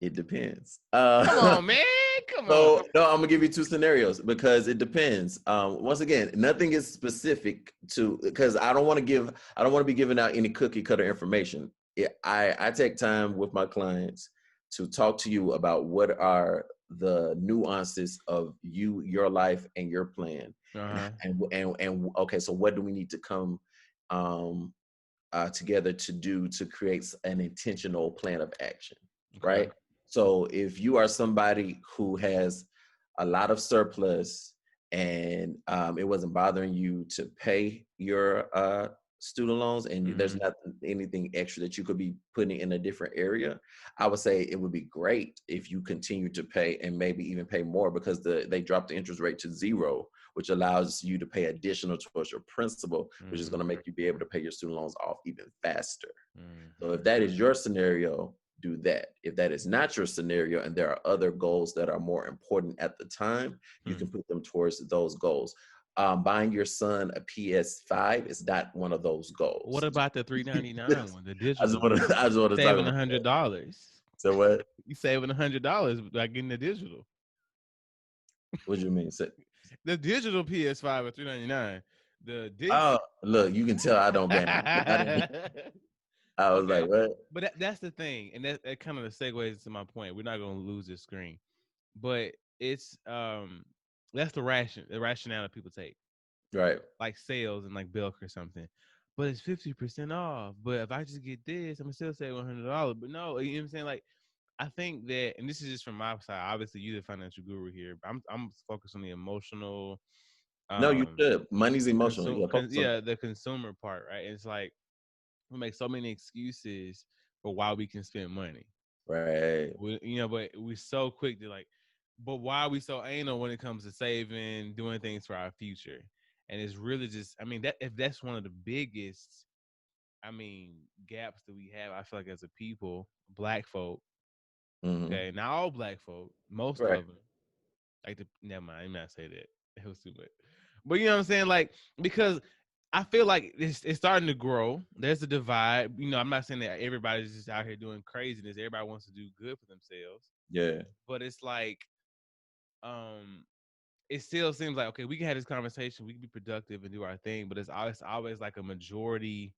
It depends. Come on, man. Come on. So no, I'm gonna give you two scenarios because it depends. Once again, nothing is specific to, because I don't want to be giving out any cookie cutter information. I take time with my clients to talk to you about what are the nuances of your life and your plan, Uh-huh. and okay, so what do we need to come um, together to do to create an intentional plan of action, Okay. right? So if you are somebody who has a lot of surplus and it wasn't bothering you to pay your student loans, and there's Mm-hmm. not anything extra that you could be putting in a different area, I would say it would be great if you continue to pay and maybe even pay more, because they dropped the interest rate to zero, which allows you to pay additional towards your principal, which is going to Mm-hmm. make you be able to pay your student loans off even faster. So if Mm-hmm. that is your scenario, do that. If that is not your scenario and there are other goals that are more important at the time, you Hmm. can put them towards those goals. Buying your son a PS5 is not one of those What goals. about the 399 one, the digital? I just want to talk Saving about that. $100. So what? You saving $100 by getting the digital. What do you mean? The digital PS5 at 399. The disc. Oh, look, you can tell I don't game. I was Okay, like, what? but that's the thing, and that kind of segues to my point. We're not gonna lose this screen, but it's that's the rationale that people take, Right. like sales and like Belk or something. But it's 50% off. But if I just get this, I'm gonna still save $100. But no, you know what I'm saying? Like, I think that, and this is just from my side. Obviously, you're the financial guru here. But I'm focused on the emotional, No, you um, should. Money's emotional. Yeah, focus on yeah, the consumer part, right? It's like we make so many excuses for why we can spend money. that. Right. But we're so quick to like, but why are we so anal when it comes to saving, doing things for our future? And it's really just, I mean, that if that's one of the biggest, I mean, gaps that we have, I feel like as a people, black folk, Hmm. okay, not all black folk, most Right. of them, never mind, I'm not say that. It was too much. But you know what I'm saying? Like, because I feel like it's starting to grow. There's a divide. You know, I'm not saying that everybody's just out here doing craziness. Everybody wants to do good for themselves. Yeah. But it's like, um, it still seems like, okay, we can have this conversation, we can be productive and do our thing, but it's always like a majority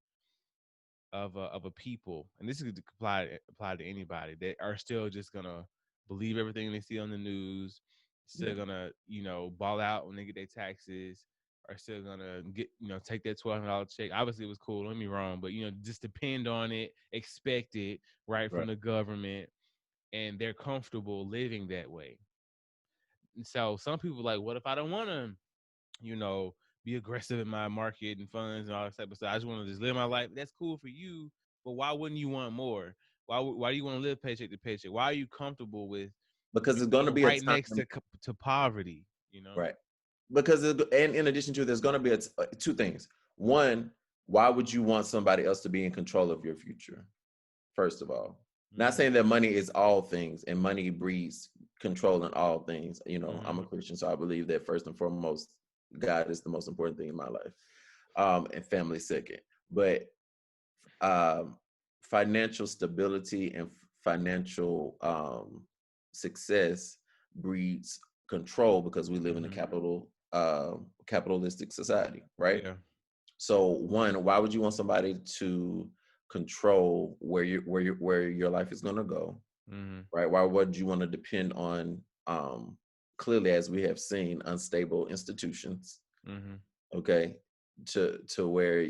of a people, and this is apply to anybody that are still just gonna believe everything they see on the news, still Yeah. gonna ball out when they get their taxes, are still gonna get take that $1,200 check. Obviously, it was cool. Don't get me wrong, but just depend on it, expect it right from Right. the government, and they're comfortable living that way. And so some people like, what if I don't want to, you know, be aggressive in my market and funds and all that type of stuff. I just want to just live my life. That's cool for you, but why wouldn't you want more? Why do you want to live paycheck to paycheck? Why are you comfortable with Because it's going to being be a right next time. to poverty? You know? Right. Because and in addition to, there's going to be two things. One, why would you want somebody else to be in control of your future? First of all, not Mm-hmm. saying that money is all things and money breeds control in all things. I'm Mm-hmm. a Christian, so I believe that first and foremost, God is the most important thing in my life, and family second. But um, financial stability and financial success breeds control, because we live in a Mm-hmm. capitalistic society, right? Yeah. So one, why would you want somebody to control where your life is going to go, Mm-hmm. right? Why would you want to depend on clearly, as we have seen, unstable institutions, Mm-hmm. okay, to where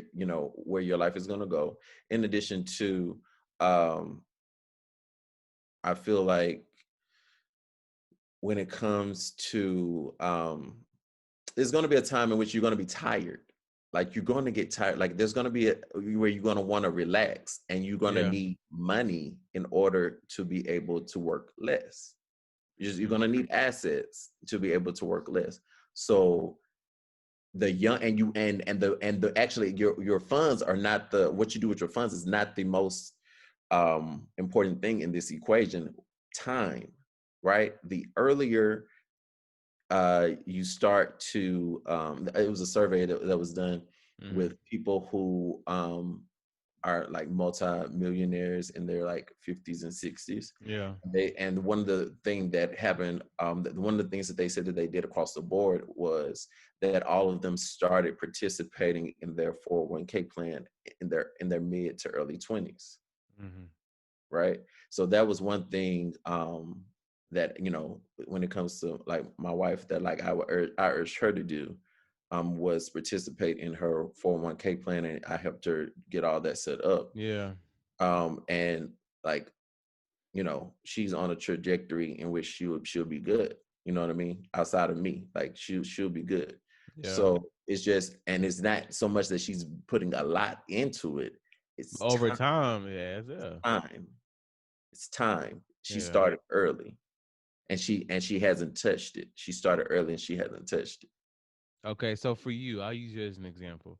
where your life is going to go? In addition to, um I feel like when it comes to, there's going to be a time in which you're going to be tired. Like, you're going to get tired. Like, there's going to be where you're going to want to relax, and you're going to Yeah. need money in order to be able to work less. You're Mm-hmm. going to need assets to be able to work less. So the young, and you and the actually, your funds are not the what you do with your funds is not the most important thing in this equation. Time, right? The earlier you start to, it was a survey that was done Mm-hmm. with people who are like multi-millionaires in their like 50s and 60s. Yeah. And one of the thing that happened, one of the things that they said that they did across the board was that all of them started participating in their 401k plan in their mid to early 20s, Mm-hmm. right? So that was one thing, that when it comes to like my wife, that like I urged her to do, was participate in her 401k plan, and I helped her get all that set up. Yeah. And like, she's on a trajectory in which she'll be good. You know what I mean? Outside of me, like she'll be good. Yeah. So it's just, and it's not so much that she's putting a lot into it. It's Over time, yeah. Yeah. time. It's time. She Yeah. started early, and she hasn't touched it. She started early and she hasn't touched it. Okay, so for you, I'll use you as an example.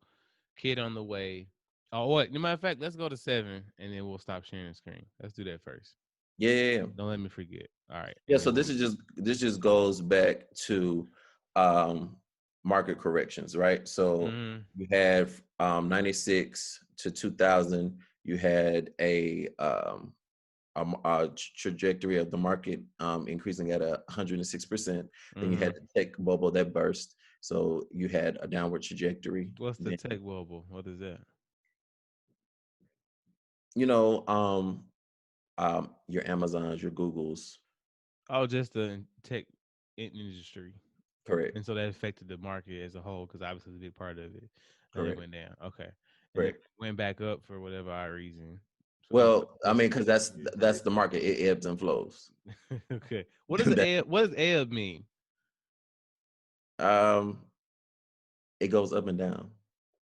Kid on the way. Oh, what? Matter of fact, let's go to 7, and then we'll stop sharing the screen. Let's do that first. Yeah, yeah, yeah. Don't let me forget. All right, Yeah, and so then this we'll. is this just goes back to um market corrections, right? So Mm, you have 96 to 2000, you had a trajectory of the market increasing at 106%. Then you had mm. the tech bubble that burst, so you had a downward trajectory. What's the Then, tech wobble? What is that? you know, your Amazons, your Googles, Oh, just the tech industry, correct, and so that affected the market as a whole because obviously it's a big part of it, and it correct, went down. Okay, and then correct. went back up for whatever odd reason. So Well, I what's mean, because that's the market. It ebbs and flows. okay? What does That, what does ebb mean? um, it goes up and down.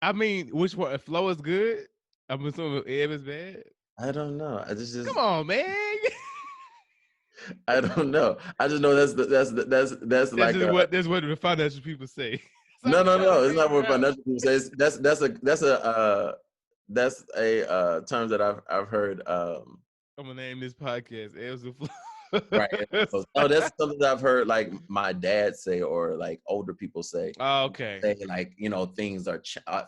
I mean, which one? Flow is good. I'm assuming ebb is bad. I don't know. I just Come on, man. I don't know. I just know that's That's like just a what the financial people say. So no, I'm no, trying to no. It's not figure what out. financial people say. That's a term that I've heard. I'm gonna name this podcast "Ebbs and Flow." Right. No, that's something that I've heard like my dad say or like older people say. Oh, okay. Say like, things are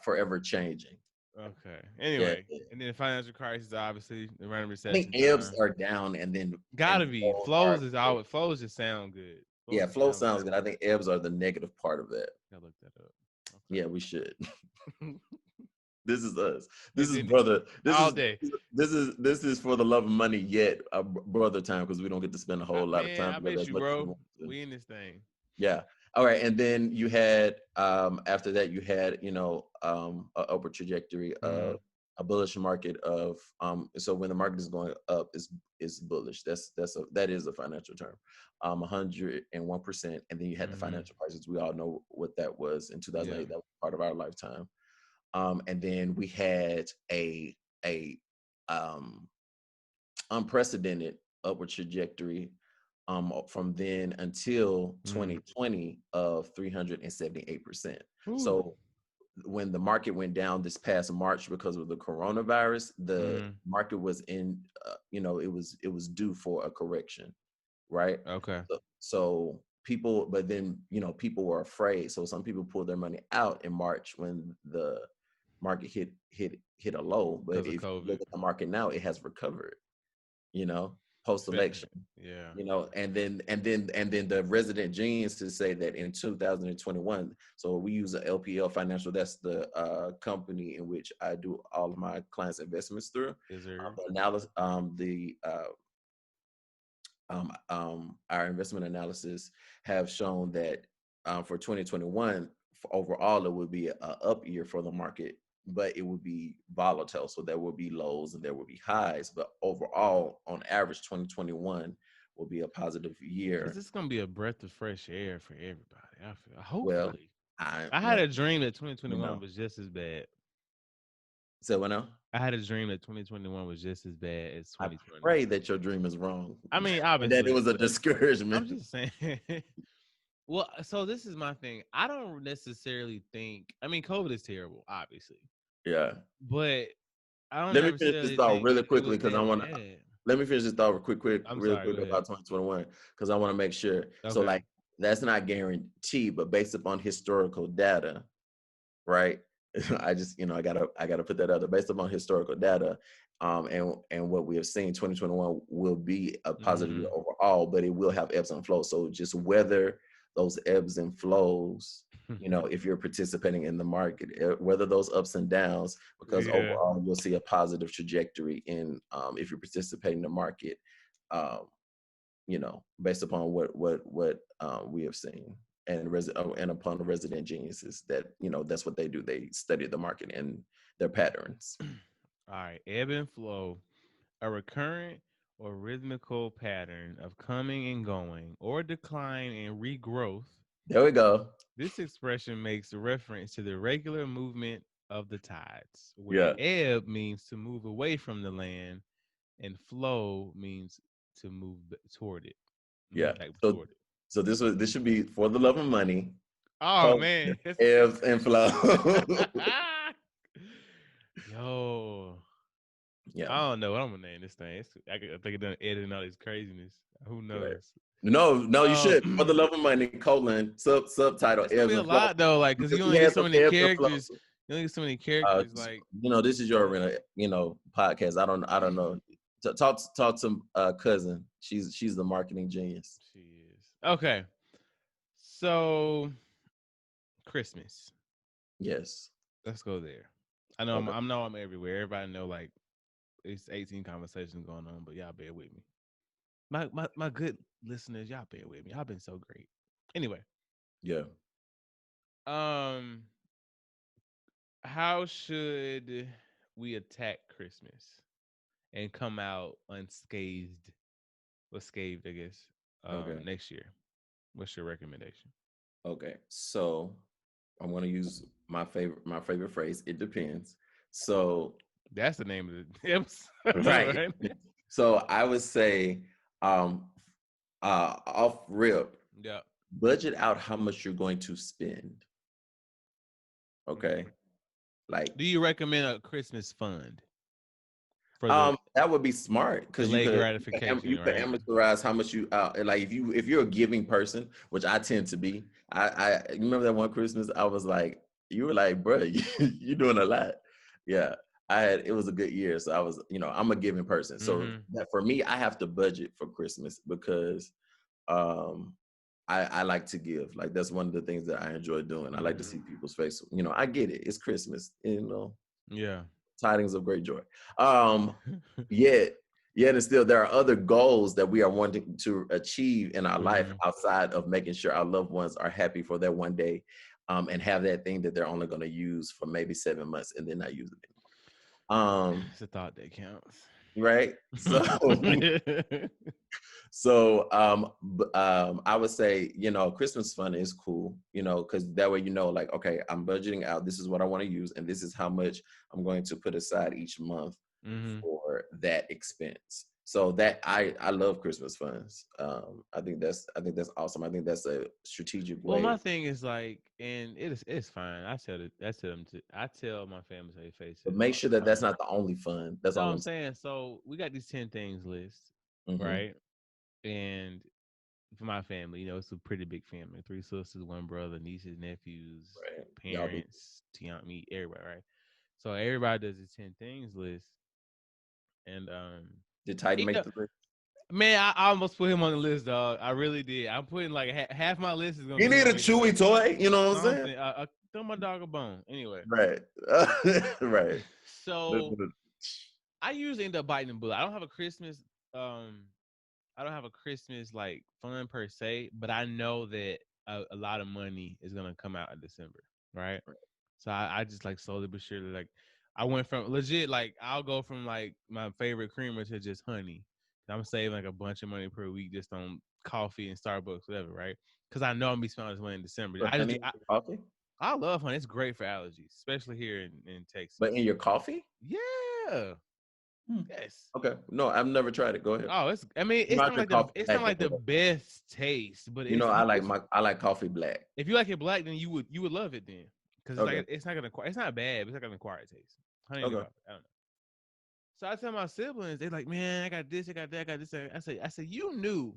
forever changing. Okay. Yeah, Anyway, yeah. and then the financial crisis, obviously, the random I think recession ebbs time. are down and Gotta be. flows are. Flows just sound good. Flows Yeah, just flow sound sounds good. I think ebbs are the negative part of that. gotta look that up. Yeah, we should. This is us. This And is then brother. all day. This is for the love of money yet brother time because we don't get to spend a whole lot of Man, time I together bet as you, much as we bro. want to. We in this thing. Yeah. All right. And then you had after that you had a upward trajectory of a bullish market of so when the market is going up is bullish. That is a financial term. 101%. And then you had the financial crisis. We all know what that was in 2008. Yeah. That was part of our lifetime. And then we had a um unprecedented upward trajectory from then until 2020 of 378%. Ooh. So when the market went down this past March because of the coronavirus, the market was it was due for a correction, right? Okay. So people, but then people were afraid. So some people pulled their money out in March when the market hit a low. But Because of if you COVID. look at the market now, it has recovered, post election, Yeah. and then the resident genius to say that in 2021, so we use a LPL Financial, that's the company in which I do all of my clients investments through. Is there? The analysis, our investment analysis have shown that for 2021, overall, it would be an up year for the market, but it would be volatile. So there will be lows and there will be highs. But overall, on average, 2021 will be a positive Because year. it's gonna be a breath of fresh air for everybody. I feel. Well, Hopefully. I I had well, a dream that let me 2021 know. was just as bad. So what now? I had a dream that 2021 was just as bad as I 2020. pray that your dream is wrong I mean, and that it obviously, was a but I'm discouragement. just saying. Well, so this is my thing. I don't necessarily think. I mean, COVID is terrible, obviously, Yeah. but I don't Let me finish this necessarily thought think really that it quickly was because I that want to. bad. Let me finish this thought I'm real sorry. quick Go ahead. about 2021 because I want to make sure. So, Okay. like, that's not guaranteed, but based upon historical data, right? I just, I gotta put that out there. Based upon historical data, and what we have seen, 2021 will be a positive year overall, but it will have ebbs and flows. So just weather those ebbs and flows. If you're participating in the market, whether those ups and downs, because Yeah. overall you'll see a positive trajectory in if you're participating in the market, um, based upon what we have seen and upon the resident geniuses that that's what they do. They study the market and their patterns. All right. Ebb and flow, a recurrent or rhythmical pattern of coming and going, or decline and regrowth. There we go. This expression makes reference to the regular movement of the tides, where Yeah, ebb means to move away from the land and flow means to toward it, yeah. move back So toward it. this should be for the love of money. Oh, Colon, man. ebbs and flow. Yo, Yeah. I don't know what I'm gonna name this thing. I think it done editing all this craziness. Who Right. knows? No, you should. For the Um, love of money, colon, subtitle, it's gonna be ebbs a and flow. lot though, like because Because you he only get had so some many ebbs and flows. characters. You only get so many characters. Like This is your podcast. I don't know. Talk to cousin. She's the marketing genius. she is okay. So Christmas. Yes. Let's go there. I know Okay. I'm everywhere. Everybody know like it's 18 conversations going on, but y'all bear with me. My good listeners, y'all bear with me. Y'all been so great. Anyway, Yeah. um, how should we attack Christmas and come out unscathed or scathed, I guess, Okay. next year? What's your recommendation? Okay. So I'm gonna use my favorite phrase. It depends. So That's the name of the episode, right. right? So I would say off rip, Yeah. budget out how much you're going to spend. Okay. Okay. Like Do you recommend a Christmas fund for the That would be smart because you delayed could gratification, you could right? amortize how much you like if you're a giving person, which I tend to be. You remember that one Christmas I was like, you were like, bro, you're doing a lot. Yeah, it was a good year, so I was, I'm a giving person, so Mm-hmm. that for me I have to budget for Christmas because um I like to give. Like that's one of the things that I enjoy doing. I like to see people's face. I get it. It's Christmas. Yeah. Tidings of great joy. Um, yet, yet, and still, there are other goals that we are wanting to achieve in our life Mm-hmm. outside of making sure our loved ones are happy for that one day, and have that thing that they're only going to use for maybe 7 months and then not use it anymore. It's a thought that counts. Right. So, I would say, Christmas fund is cool, because that way, like, okay, I'm budgeting out. This is what I want to use, and this is how much I'm going to put aside each month Mm-hmm. for that expense. So that I love Christmas funds. I think that's awesome. I think that's a strategic Well, way. my thing is like, and it's fine. I tell my family to their But faces make all sure the that that's time. not the only fund. That's No, all I'm I'm saying. saying, so we got these 10 things list, Mm-hmm. right? And for my family, it's a pretty big family. 3 sisters, 1 brother, nieces, nephews, Right. Y'all do. parents, me, everybody, right? So everybody does the 10 things list. And Did Titan he make do- the list? man, I almost put him on the list, dog. I really did. I'm putting like half my list is gonna You be need him a making Chewy like toy. You know what I'm saying? something. Throw my dog a bone. Anyway, Right. Right. so I usually end up biting the bullet. Um, I don't have a Christmas like fun per se, but I know that a lot of money is gonna come out in December, right? So I just like slowly but surely, like I went from legit, like I'll go from like my favorite creamer to just honey. I'm saving like a bunch of money per week just on coffee and Starbucks, whatever, right? Because I know I'm gonna be spending this money in December. For honey in your coffee? I love honey. It's great for allergies, especially here in Texas. But in your coffee? Yeah. Hmm. Yes. Okay. No, I've never tried it. Go ahead. Oh, I mean, You might your coffee it's not black like or the whatever. best taste, but I like I like coffee black. if you like it black, then you would love it then, because it's Okay. like it's not bad, but it's not gonna acquire taste. Honey in the Okay. coffee. I don't know. So I tell my siblings, they're like, man, I got this, I got that, I got this. I said, you knew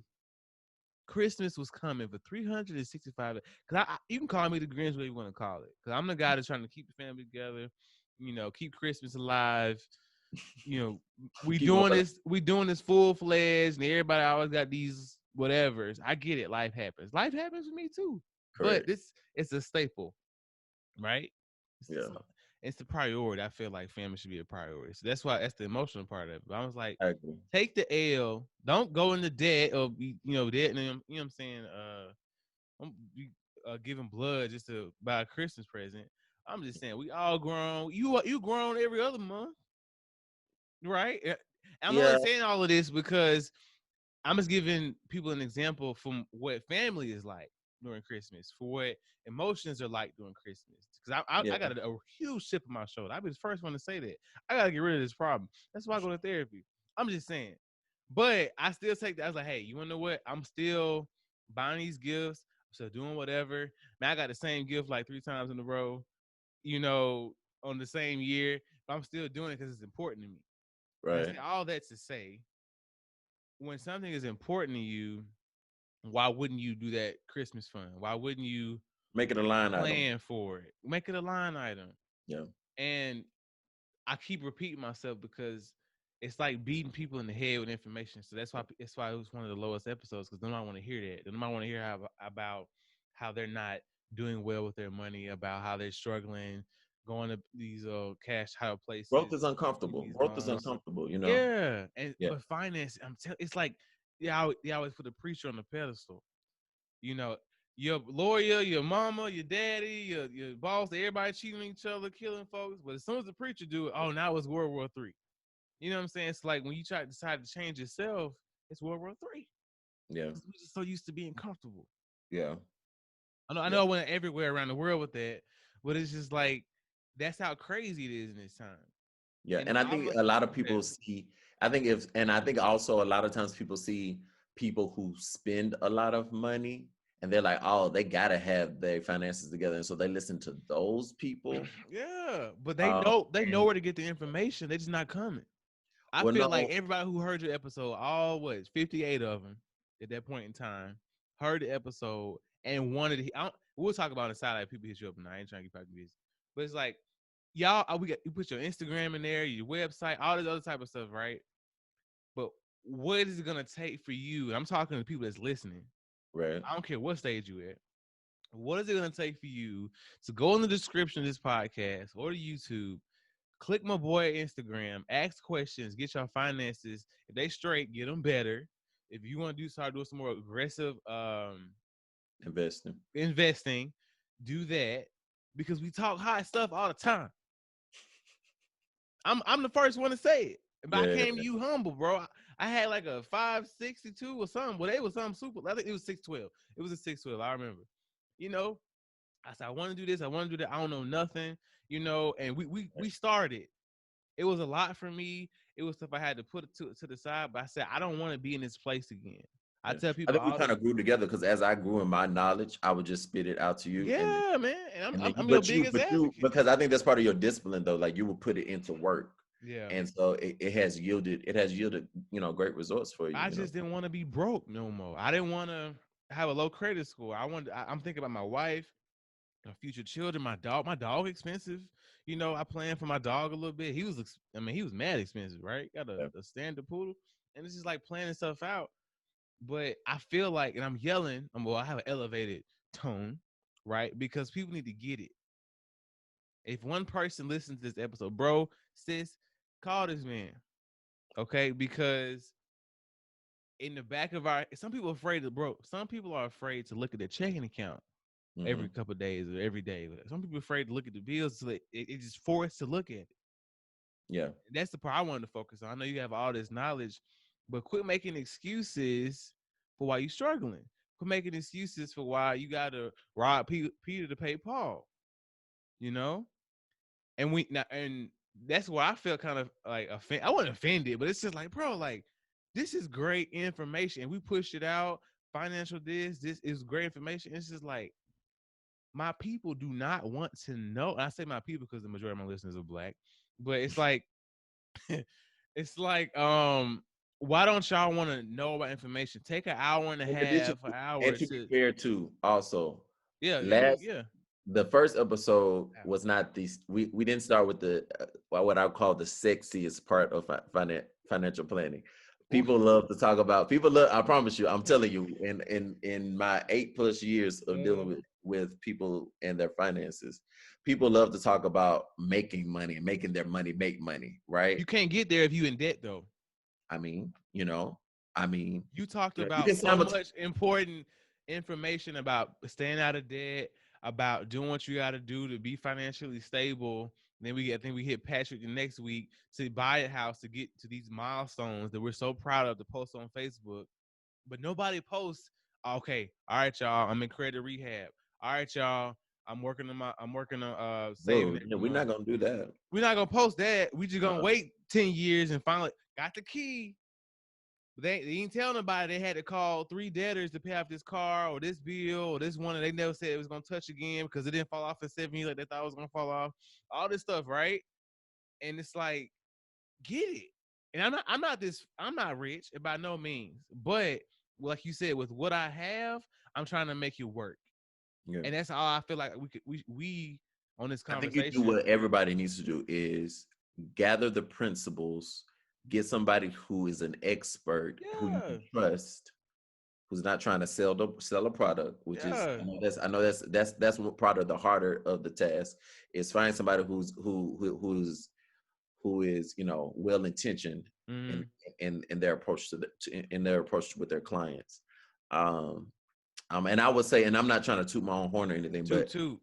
Christmas was coming for 365. Because you can call me the Grinch, whatever you want to call it. Because I'm the guy that's trying to keep the family together, keep Christmas alive. Keep on. We doing this full fledged, and everybody always got these whatevers. I get it. Life happens. Life happens with me too. But Correct. it's a staple, right? Yeah. It's the priority. I feel like family should be a priority. So that's the emotional part of it. But I was like, I agree. take the L. Don't go into debt or be, debt. And you know what I'm saying? I'm giving blood just to buy a Christmas present. I'm just saying we all grown. You grown every other month, right? I'm Yeah. only saying all of this because I'm just giving people an example from what family is like during Christmas, for what emotions are like during Christmas. Because Yeah. I got a huge chip on my shoulder. I'll be the first one to say that. I got to get rid of this problem. That's why I go to therapy. I'm just saying. But I still take that. I was like, hey, you want to know what? I'm still buying these gifts. I'm still doing whatever. Man, I got the same gift like 3 times in a row, on the same year. But I'm still doing it because it's important to me. And I Right. say all that to say, when something is important to you, why wouldn't you do that Christmas fund? Why wouldn't you Make it a line item. plan for it? Make it a line item. Yeah. And I keep repeating myself because it's like beating people in the head with information. So that's why it was one of the lowest episodes, because nobody want to hear that. They don't want to hear about how they're not doing well with their money, about how they're struggling, going to these cash high Growth places, is taking uncomfortable. these Growth is loans. uncomfortable. Yeah, Yeah. but finance, it's like they always put a preacher on the pedestal. You know, your lawyer, your mama, your daddy, your boss, everybody cheating on each other, killing folks. But as soon as the preacher do it, oh, now it's World War III. You know what I'm saying? It's like when you decide to change yourself, it's World War III. Yeah. Because we're just so used to being comfortable. Yeah. I know I went everywhere around the world with that, but it's just like that's how crazy it is in this time. Yeah. And And if I I think was a lot of people see, I think also a lot of times people see people who spend a lot of money and they're like, oh, they got to have their finances together. And so they listen to those people. yeah, but Um, they know and where to get the information. They just not coming. I Well, feel like no, everybody who heard your episode, all 58 of them at that point in time, heard the episode and wanted to. We'll talk about it inside like people hit you up, and I ain't trying to get back to business, but it's like y'all, you put your Instagram in there, your website, all this other type of stuff, right? But what is it gonna take for you? I'm talking to people that's listening. right. I don't care what stage you at. What is it gonna take for you to go in the description of this podcast or to YouTube? Click my boy Instagram, ask questions, get your finances. If they straight, get them better. If you want to start doing some more aggressive Investing. investing, do that because we talk high stuff all the time. I'm the first one to say it, but I Yeah, came to you humble, bro. I had like a 562 or something. Well, they was something super. I think it was 612. It was a 612. I remember. You know, I said I want to do this. I want to do that. I don't know nothing. You know, and we started. It was a lot for me. It was stuff I had to put to the side. But I said I don't want to be in this place again. I yeah. tell I people think we all the kind of grew together because as I grew in my knowledge, I would just spit it out to you, yeah, man. And and then you, I'm your biggest but you, advocate. because I think that's part of your discipline, though. Like you will put it into work, Yeah. and so it has yielded, great results for you. I just didn't want to be broke no more. I didn't want to have a low credit score. I'm thinking about my wife, my future children, my dog. My dog expensive. You know, I planned for my dog a little bit. He was mad expensive, right? Got Yeah. a standard poodle, and it's just like planning stuff out. But I feel like, and I'm yelling. I have an elevated tone, right? Because people need to get it. If one person listens to this episode, bro, sis, call this man, okay? Because in the back of some people are afraid to, bro. Some people are afraid to look at their checking account every couple of days or every day. Some people are afraid to look at the bills, so it's just forced to look at it. Yeah. That's the part I wanted to focus on. I know you have all this knowledge, but quit making excuses for why you're struggling. Quit making excuses for why you got to rob Peter to pay Paul. You know, and that's why I feel kind of like I wasn't offended, but it's just like, bro, like this is great information, and we pushed it out. Financial this is great information. It's just like my people do not want to know. And I say my people because the majority of my listeners are black, but it's like it's like why don't y'all want to know about information? Take an hour and a In addition, half, an hour and to be to fair, too, also, yeah, last yeah. the first episode was not these. We didn't start with the what I call the sexiest part of financial planning. People love to talk about. People love. I promise you. I'm telling you. In my 8+ years of dealing with people and their finances, people love to talk about making money and making their money make money. Right. You can't get there if you in debt though. I mean, I mean, You talked you about can so much important information about staying out of debt, about doing what you got to do to be financially stable. Then I think we hit Patrick the next week to buy a house to get to these milestones that we're so proud of to post on Facebook. But nobody posts, okay, all right, y'all, I'm in credit rehab. All right, y'all, I'm working on saving bro. Yeah, every we're not month. gonna do that. We're not gonna post that. We just gonna Uh, wait 10 years and finally got the key. But they didn't tell nobody they had to call 3 debtors to pay off this car or this bill or this one, and they never said it was gonna touch again because it didn't fall off in 7 years like they thought it was gonna fall off. All this stuff, right? And it's like, get it. And I'm not rich by no means, but like you said, with what I have, I'm trying to make it work. yeah. And that's all I feel like we on this I think you do conversation. what everybody needs to do is gather the principles, get somebody who is an expert who you Yeah, can trust, who's not trying to sell a product, which is yeah, I know that's what part of the harder of the task is find somebody who is well intentioned in mm-hmm. in their approach in their approach with their clients. And I would say, and I'm not trying to toot my own horn or anything, Toot but toot.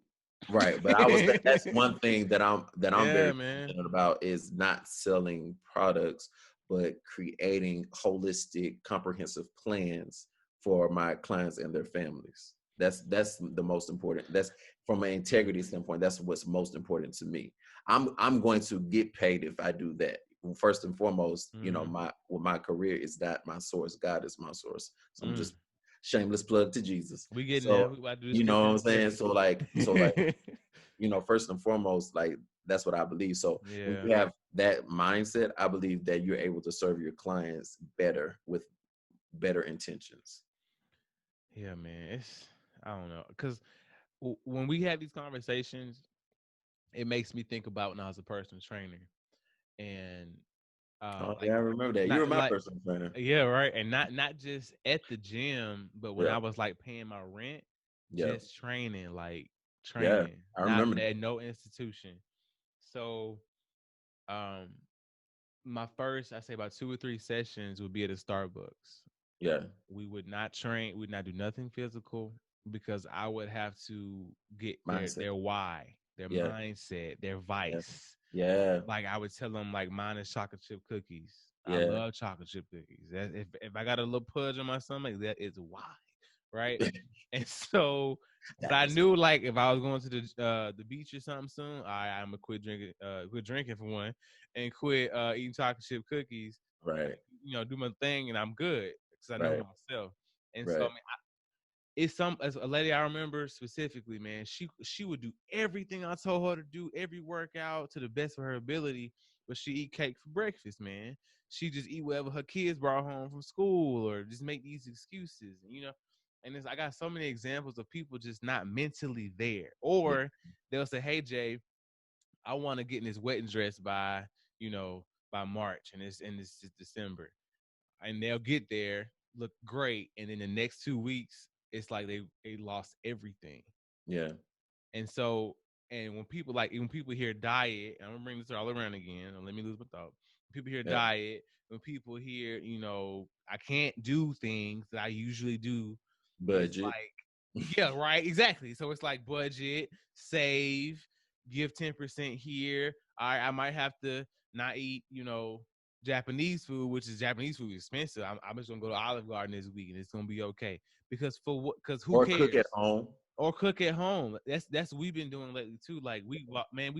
right, but I was that's one thing that I'm Yeah, very man. passionate about is not selling products, but creating holistic, comprehensive plans for my clients and their families. That's the most important. That's from an integrity standpoint. That's what's most important to me. I'm going to get paid if I do that. First and foremost, Mm, my career is not my source. God is my source. So I'm mm. just shameless plug to Jesus. We getting there. So We about to do the you know scripture what in I'm a saying? second. So like first and foremost, like that's what I believe. So when Yeah. you have that mindset, I believe that you're able to serve your clients better with better intentions. Yeah, man. I don't know, because when we have these conversations, it makes me think about when I was a personal trainer, and Oh like yeah, I remember that. You were not my like personal trainer. yeah, right, and not just at the gym, but when Yeah, I was like paying my rent, yeah, just training, like yeah. training, I not remember that. at no institution. So, um, my first, I say about 2 or 3 sessions would be at a Starbucks. Yeah, We would not train, we would not do nothing physical because I would have to get mindset. their why, their Yeah, mindset, their yeah, vice. yeah, Like I would tell them, like mine is chocolate chip cookies. I yeah. love chocolate chip cookies. If I got a little pudge on my stomach, that is why, right? And so, but That I is knew like if I was going to the beach or something soon, I'm gonna quit drinking for one, and quit eating chocolate chip cookies. right, Do my thing, and I'm good because I know right, myself. And so, I right. mean, it's as a lady I remember specifically, man. She would do everything I told her to do, every workout to the best of her ability, but she eat cake for breakfast, man. She just eat whatever her kids brought home from school, or just make these excuses, And I got so many examples of people just not mentally there, Yeah, or they'll say, "Hey Jay, I want to get in this wedding dress you know, by March, and it's just December." And they'll get there, look great, and then the next 2 weeks, it's like they lost everything. yeah, And so, and when people hear diet, and I'm gonna bring this all around again, and let me lose my thought. When people hear yeah. diet, when people hear, I can't do things that I usually do, it's Budget. like, yeah, right, exactly. So it's like budget, save, give 10% here. I might have to not eat, Japanese food, which is Japanese food is expensive. I'm just gonna go to Olive Garden this week, and it's gonna be okay. Because for what? Because who Or cook at cares? home. Or cook at home. That's what we've been doing lately too. Like we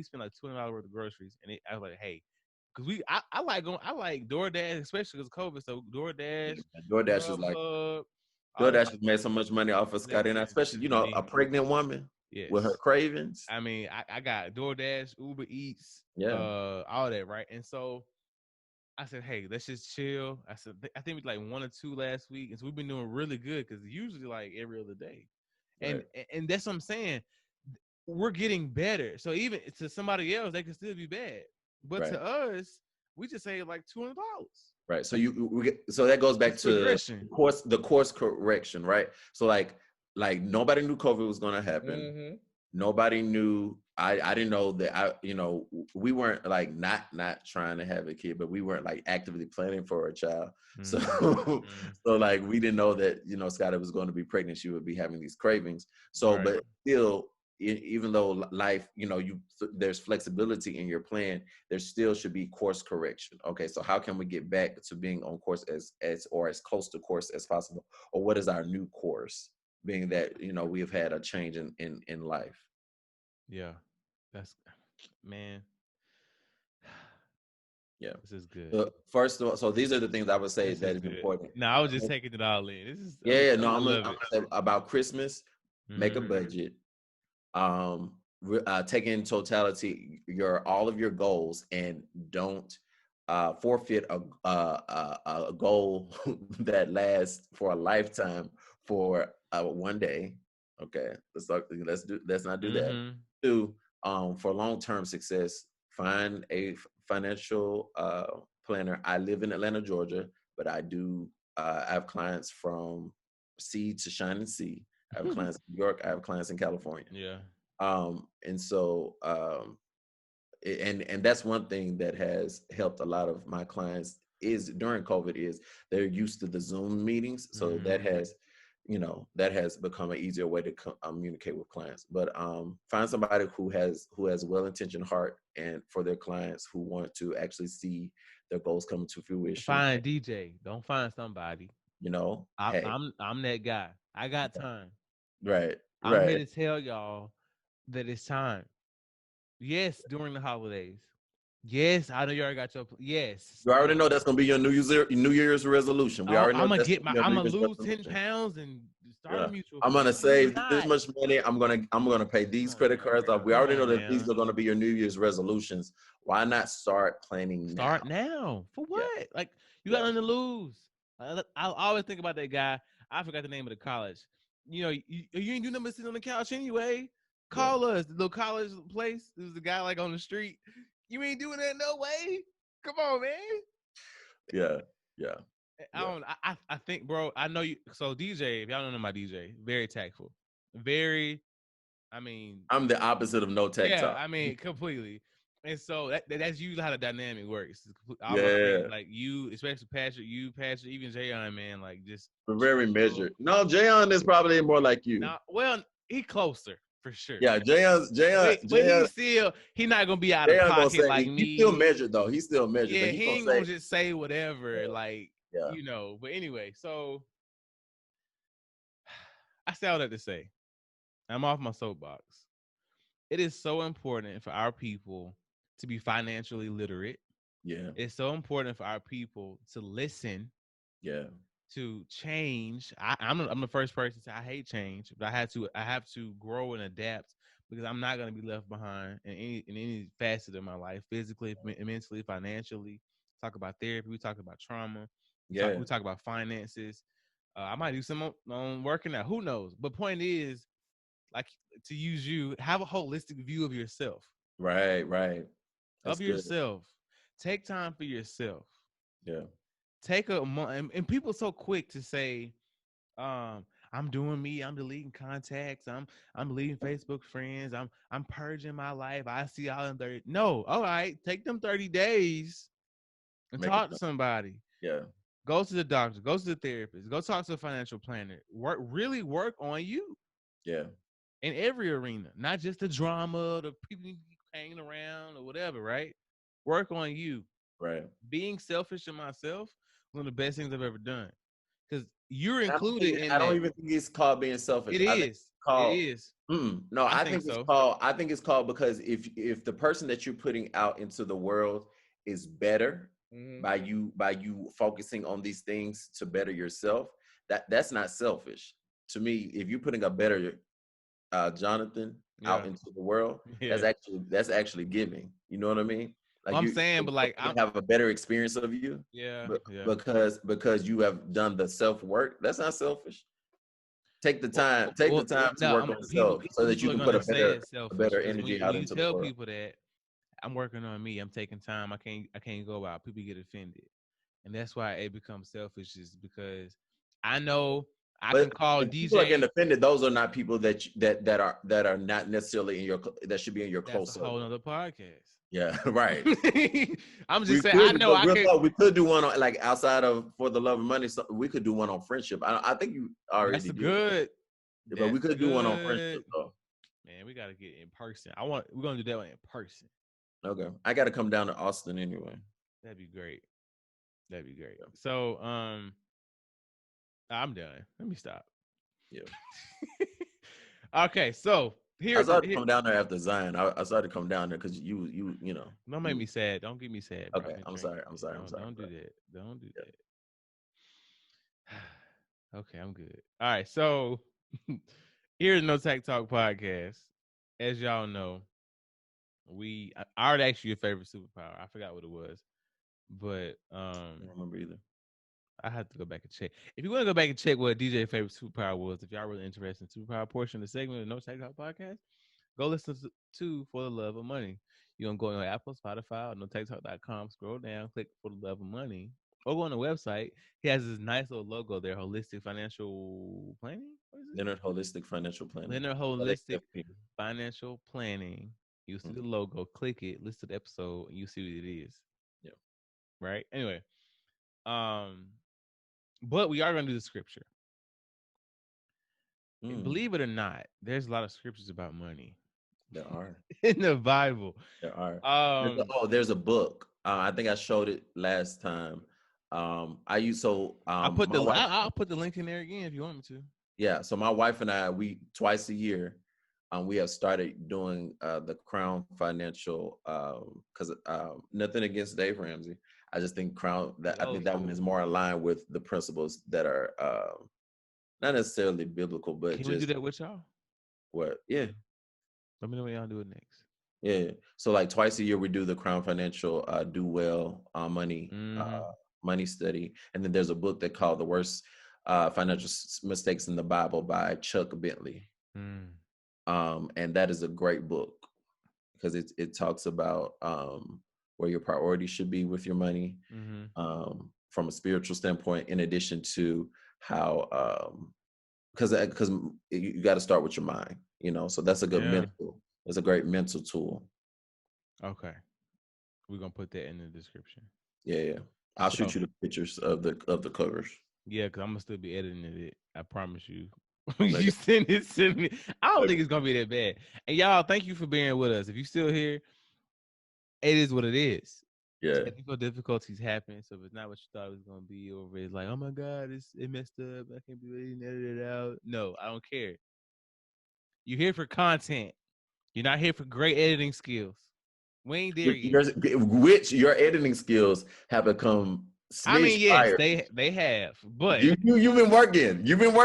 spend like $20 worth of groceries, and I was like, hey, because I like going, I like DoorDash, especially because COVID. So DoorDash, DoorDash is like Grubhub, all that. DoorDash has made so much money off of Scott, and especially It's a ridiculous. pregnant woman with her Yes, cravings. I mean I got DoorDash, Uber Eats, Yeah, all that, right? And so I said, hey, let's just chill. I said, I think we like 1 or 2 last week, and so we've been doing really good because usually like every other day, and right, and that's what I'm saying. We're getting better. So even to somebody else, they can still be bad. But right, to us, we just say like $200. right. So so that goes back It's to progression. the course correction, right? So like nobody knew COVID was going to happen. Mm-hmm. Nobody knew. I didn't know that. We weren't like not trying to have a kid, but we weren't like actively planning for a child. So Mm-hmm. so like we didn't know that Scotty was going to be pregnant. She would be having these cravings. So Right. but still, even though life, there's flexibility in your plan, there still should be course correction. Okay, so how can we get back to being on course as close to course as possible, or what is our new course? Being that we have had a change in life. Yeah. That's man. Yeah. This is good. First of all, so these are the things I would say This that is is good. important. No, I was just taking it all in. This is Yeah, I no, I'm love gonna it. say about Christmas, make a Mm-hmm. budget. Take in totality all of your goals, and don't forfeit a goal that lasts for a lifetime for one day. Okay, let's not do that. Mm-hmm. Two, for long-term success, find a financial planner. I live in Atlanta, Georgia, but I have clients from sea to shining sea. I have clients in New York. I have clients in California. Yeah. And so and that's one thing that has helped a lot of my clients is during COVID is they're used to the Zoom meetings. So Mm-hmm. that has become an easier way to communicate with clients. But find somebody who has well-intentioned heart and for their clients who want to actually see their goals come to fruition. Find DJ. Don't find somebody. Hey, I'm that guy. I got time. right, I'm here right. to tell y'all that it's time. Yes, during the holidays. Yes, I know you already got your. Yes, You already still. know that's gonna be your New Year's resolution. We Oh, already know that's gonna be your I'm New gonna Year's lose 10 resolution. pounds and Start a mutual I'm fund. gonna Why save this not? much money. I'm gonna pay Come these on credit now, cards off. bro. We Come already know on that these now. are gonna be your New Year's resolutions. Why not start planning now? Start now. For Yeah, what? Like, you got yeah, nothing to lose. I always think about that guy. I forgot the name of the college. You know, you ain't do nothing but sit on the couch anyway. yeah, Call us. The little college place. There's a guy like on the street. You ain't doing that no way. Come on, man. yeah, yeah, I yeah. don't. I think, bro. I know you. So DJ, if y'all don't know my DJ, very tactful, very. I mean, I'm the opposite of No Tact yeah. Talk. I mean, completely. And so that's usually how the dynamic works. All my friends, Yeah, like you, especially Patrick, even Jayon, man, like just we're very chill. measured. No, Jayon is probably more like you. Now, well, he closer for sure. Yeah, But he not gonna be out of Jayon gonna pocket say like he's still me. measured though. He's still measured, Yeah, but he he gonna ain't say, gonna just say whatever, like yeah, But anyway, so I say all that to say, I'm off my soapbox. It is so important for our people to be financially literate. yeah, It's so important for our people to listen, yeah, to change. I'm the first person to say I hate change, but I have to grow and adapt because I'm not going to be left behind in any facet of my life, physically, mentally, financially. Talk about therapy. We talk about trauma. yeah. We talk about finances. I might do some on working out. Who knows? But point is, like, to use you, have a holistic view of yourself. Right, right. That's Of good. yourself. Take time for yourself. Yeah, Take a month, and people are so quick to say, I'm doing me, I'm deleting contacts, I'm deleting Facebook friends, I'm purging my life. I see y'all in 30. No, all right, take them 30 days and make it. talk to somebody. Yeah, Go to the doctor, go to the therapist, go talk to a financial planner. Work on you yeah, in every arena, not just the drama, the people you keep hanging around or whatever, right? Work on you. right. Being selfish to myself, one of the best things I've ever done. Because you're included in I don't that. even think it's called being selfish. It I think is. it's It called. is. No, I I think think it's so. called. I think it's called because if the person that you're putting out into the world is better Mm-hmm. by you focusing on these things to better yourself, that's not selfish to me. If you're putting a better Jonathan out Yeah. into the world, Yeah. that's actually giving. You know what I mean? Like Well, I'm you saying, but like have a better experience of you, yeah, but yeah. because you have done the self work. That's not selfish. Take the time to No, work on yourself so that you people are can put gonna say it's a selfish better because energy when out you into the tell world. people that I'm working on me, I'm taking time, I can't go out. People get offended, and that's why it becomes selfish. Is because I know I can But call if people are DJ. getting offended, those are not people that are not necessarily in your that should be in your That's close a whole circle. nother podcast. Yeah, right. I'm just We saying. I could, know but I can. we could do one on like outside of for the love of money. So we could do one on friendship. I think you That's already a did, good. but we That's could do one on friendship good. though. Man, we gotta get in person. We're gonna do that one in person. Okay, I got to come down to Austin anyway. That'd be great. That'd be great. So I'm done. Let me stop. Yeah, Okay, so I here's started to come down there after Zion. I started to come down there because you know don't make you. me sad. Don't get me sad, bro. I've Okay, been I'm drinking. sorry. I'm sorry. I'm sorry. Don't do Bro. that. Don't do Yeah. that. Okay, I'm good. All right, so here's No Tact Talk podcast. As y'all know, I already asked you your favorite superpower. I forgot what it was, but I don't remember either. I have to go back and check. If you want to go back and check what DJ favorite superpower was, if y'all really interested in superpower portion of the segment of No Tact Talk podcast, go listen to For the Love of Money. You're going to go on Apple, Spotify, or notactalk.com, scroll down, click For the Love of Money, or go on the website. He has this nice little logo there, Holistic Financial Planning. What is it? Leonard Holistic Financial Planning. Leonard Holistic LHFP. Financial Planning. You'll see the Mhm. logo, click it, list the episode, and you see what it is. Yeah. Right? Anyway, um, but we are going to do the scripture. Believe it or not, there's a lot of scriptures about money There are. in the Bible. There are. Um, There's a book. I think I showed it last time. I use so my wife. I'll put the link in there again if you want me to. Yeah. So my wife and I, we twice a year, we have started doing the Crown Financial because nothing against Dave Ramsey. I just think Crown that I Oh, think it's that one cool. is more aligned with the principles that are not necessarily biblical, but Can we do just that with y'all? what? Yeah. Let me know when y'all do it next. Yeah. So like twice a year we do the Crown Financial Do Well money study, and then there's a book that called The Worst Financial Mistakes in the Bible by Chuck Bentley. Mm. And that is a great book because it talks about where your priorities should be with your money, from a spiritual standpoint, in addition to how because you got to start with your mind, so that's a good mental, it's a great mental tool. Okay, we're gonna put that in the description. Yeah. I'll shoot you the pictures of the covers. Yeah, because I'm gonna still be editing it. I promise you. You send it to me. I don't think it's gonna be that bad. And y'all, thank you for being with us. If you still here, it is what it is. Yeah. Technical difficulties happen, so if it's not what you thought it was gonna be, or it's like, oh my god, it messed up. I can't believe it, edit it out. No, I don't care. You're here for content. You're not here for great editing skills. We ain't there yet. Which your editing skills have become Yes, fire. they have, but you've been working. You've been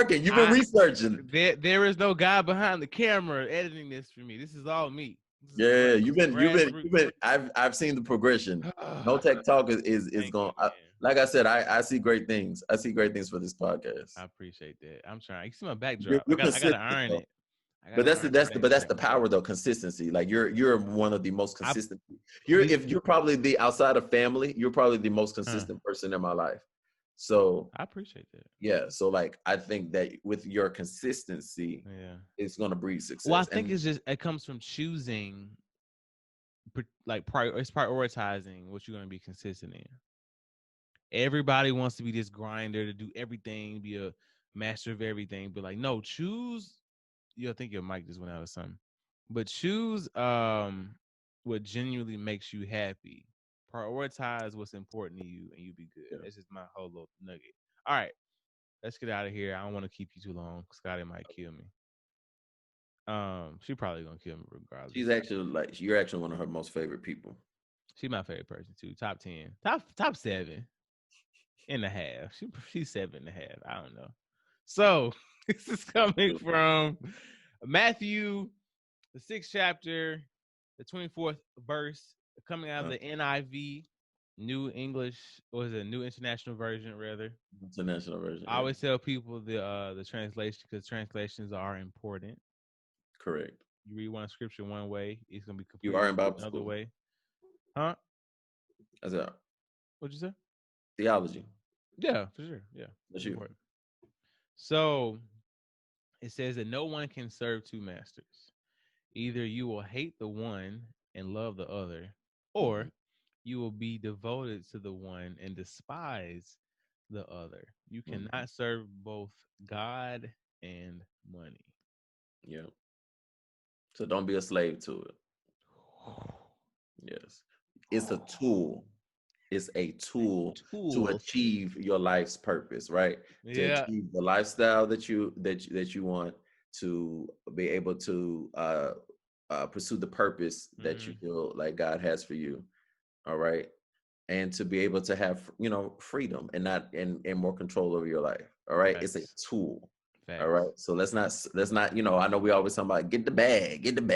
researching. There is no guy behind the camera editing this for me. This is all me. Yeah, you've been. I've seen the progression. No Tact Talk is going. Like I said, I see great things. I see great things for this podcast. I appreciate that. I'm trying. You see my backdrop. I gotta iron it. But that's the power though, consistency. Like you're one of the most consistent. You're probably the, outside of family, you're probably the most consistent person in my life. So I appreciate that. Yeah. So like I think that with your consistency, it's gonna breed success. Well, I think it comes from choosing, like it's prioritizing what you're gonna be consistent in. Everybody wants to be this grinder, to do everything, be a master of everything, but like, no, choose. I think your mic just went out or something. But choose what genuinely makes you happy. Prioritize what's important to you, and you'll be good. Yeah. That's just my whole little nugget. All right, let's get out of here. I don't want to keep you too long. Scotty might kill me. She probably gonna kill me regardless. She's actually you're actually one of her most favorite people. She's my favorite person too. Top 10, top 7.5. She's 7.5. I don't know. So this is coming from Matthew, the 6th chapter, the 24th verse, coming out of the NIV, New English, or is it New International Version, rather? International Version. I always tell people the translation, because translations are important. Correct. You read one scripture one way, it's gonna be completely you are in Bible another school. way. Huh? That's it. What'd you say? Theology. Yeah, for sure. Yeah. That's you. So it says that no one can serve two masters. Either you will hate the one and love the other, or you will be devoted to the one and despise the other. You cannot serve both God and money. Yeah. So don't be a slave to it. Yes. It's a tool. It's a tool to achieve your life's purpose, right? To achieve the lifestyle that you want, to be able to pursue the purpose that you feel like God has for you. All right. And to be able to have, freedom and more control over your life. All right. Facts. It's a tool. Facts. All right. So let's not, I know we always talk about get the bag, but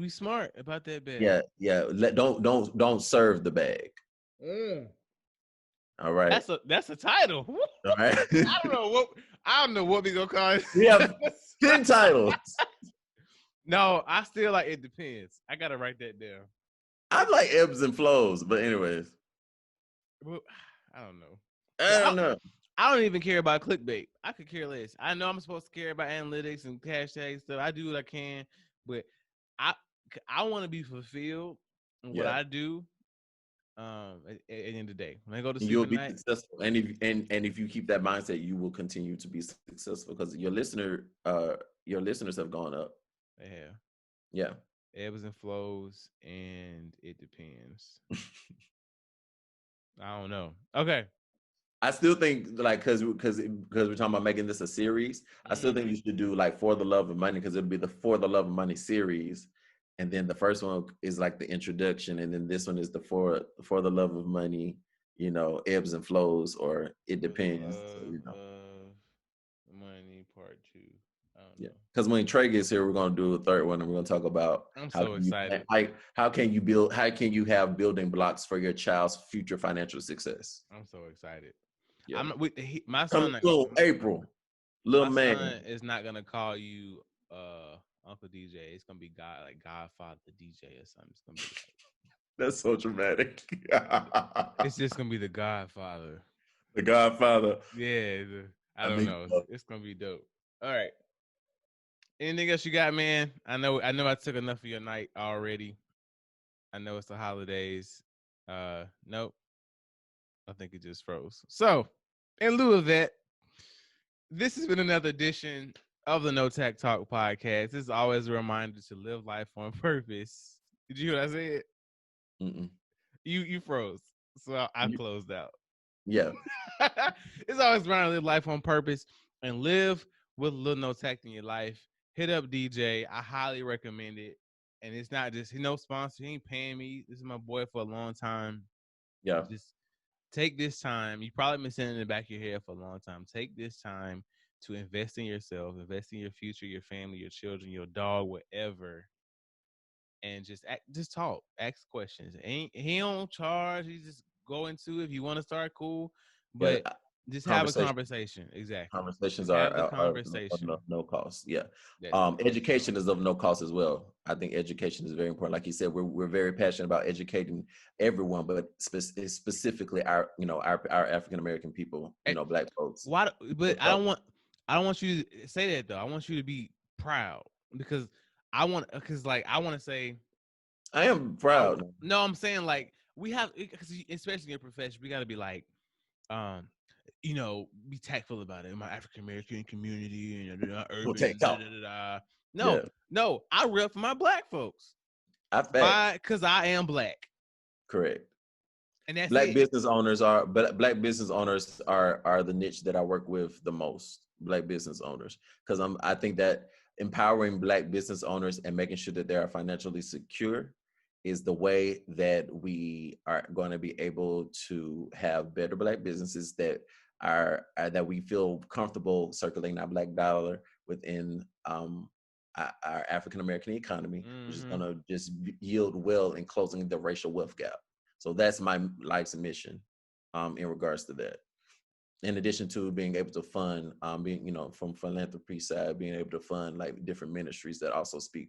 be smart about that bag. Yeah. Don't serve the bag. All right. That's a title. All right. I don't know what we gonna call it. We have 10 titles. No, I still like it depends. I gotta write that down. I like ebbs and flows, but anyways. Well, I don't know. I don't know. I don't even care about clickbait. I could care less. I know I'm supposed to care about analytics and hashtags stuff. I do what I can, but I want to be fulfilled in what I do. At the end of the day, when I go to sleep, you'll be successful, and if you keep that mindset, you will continue to be successful because your listeners have gone up. They have. Yeah. Ebbs and flows, and it depends. I don't know. Okay. I still think because we're talking about making this a series. I still think you should do like For the Love of Money, because it'll be the For the Love of Money series, and then the first one is like the introduction, and then this one is the For the Love of Money, ebbs and flows, or it depends. part 2. I don't Yeah, know. because when Trey gets here, we're gonna do a third one, and we're gonna talk about I'm how so can you excited. how can you build how can you have building blocks for your child's future financial success. I'm so excited. Yeah, I'm with my coming son. Not soon, gonna, April, little my man. son is not gonna call you Uncle DJ. It's gonna be God, like Godfather DJ or something. It's gonna be like That's so dramatic. it's just gonna be the Godfather. The Godfather. Yeah, I I don't make know. It's gonna be dope. All right. Anything else you got, man? I know I took enough of your night already. I know it's the holidays. Nope. I think it just froze. So, in lieu of that, this has been another edition of the No Tact Talk podcast. This is always a reminder to live life on purpose. Did you hear what I said? Mm-mm. You froze, so I closed out. Yeah, It's always trying to live life on purpose and live with a little no tact in your life. Hit up DJ. I highly recommend it. And it's not just he no sponsor. He ain't paying me. This is my boy for a long time. yeah, Just take this time. You probably been sitting in the back of your head for a long time. Take this time to invest in yourself, invest in your future, your family, your children, your dog, whatever, and just talk, ask questions. He don't charge. He just go into if you want to start, cool, yeah. but just have a Conversation. conversation. Exactly. Conversations Just have the are of conversation. no cost. Yeah. That's it. Education is of no cost as well. I think education is very important. Like you said, we're very passionate about educating everyone, but specifically our our African American people, Black folks. Why? But I don't want you to say that though. I want you to be proud because I want to say. I am proud. No, I'm saying like we have, because especially in your profession, we got to be like, um, be tactful about it. My African American community and We'll urban. take out. No, Yeah, no, I rep for my black folks. I Why? facts. Because I am black, Correct. and that's Black it. business owners are the niche that I work with the most. Black business owners, because I think that empowering Black business owners and making sure that they are financially secure is the way that we are going to be able to have better Black businesses that we feel comfortable circulating our Black dollar within our African American economy, which is Mm-hmm. going to just yield well in closing the racial wealth gap. So that's my life's mission in regards to that. In addition to being able to fund, being, from philanthropy side, being able to fund like different ministries that also speak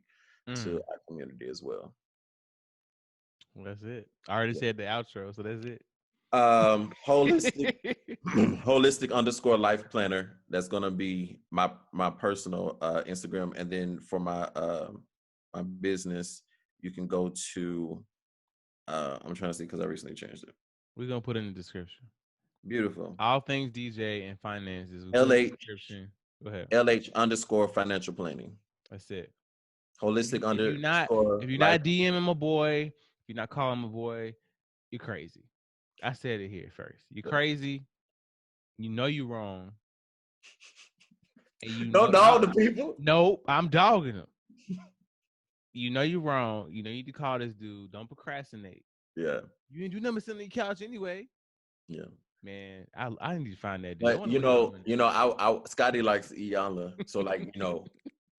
to our community as well. Well, that's it. I already said the outro, so that's it. Holistic, holistic underscore life planner. That's gonna be my personal Instagram, and then for my business, you can go to. I'm trying to see because I recently changed it. We're gonna put in the description. Beautiful. All things DJ and finances. We put in the LH description. Go ahead. LH underscore financial planning. That's it. Holistic If you're not underscore if you're life. not DMing my boy, if you're not calling my boy, you're crazy. I said it here first. You're crazy. You know you're wrong, and you Don't know dog the people. nope. I'm dogging him. You know you're wrong. You know you need to call this dude. Don't procrastinate. Yeah. You ain't do nothing sitting on your couch anyway. Yeah. Man, I need to find that dude. I But wonder what he's doing now. I Scotty likes Iyanla. So like,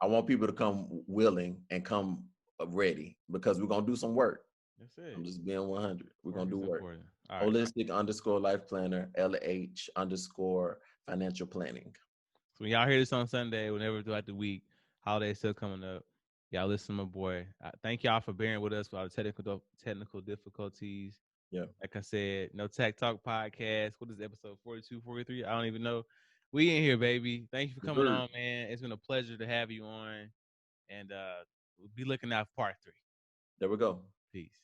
I want people to come willing and come ready because we're gonna do some work. That's it. I'm just being 100. We're gonna do work. All right. Holistic underscore life planner, LH underscore financial planning. So when y'all hear this on Sunday, whenever throughout the week, holidays still coming up, y'all listen to my boy. Thank y'all for bearing with us for all the technical difficulties. Yeah. Like I said, No Tact Talk podcast. What is episode 42, 43? I don't even know. We in here, baby. Thank you for coming on, man. It's been a pleasure to have you on. And we'll be looking out for part 3. There we go. Peace.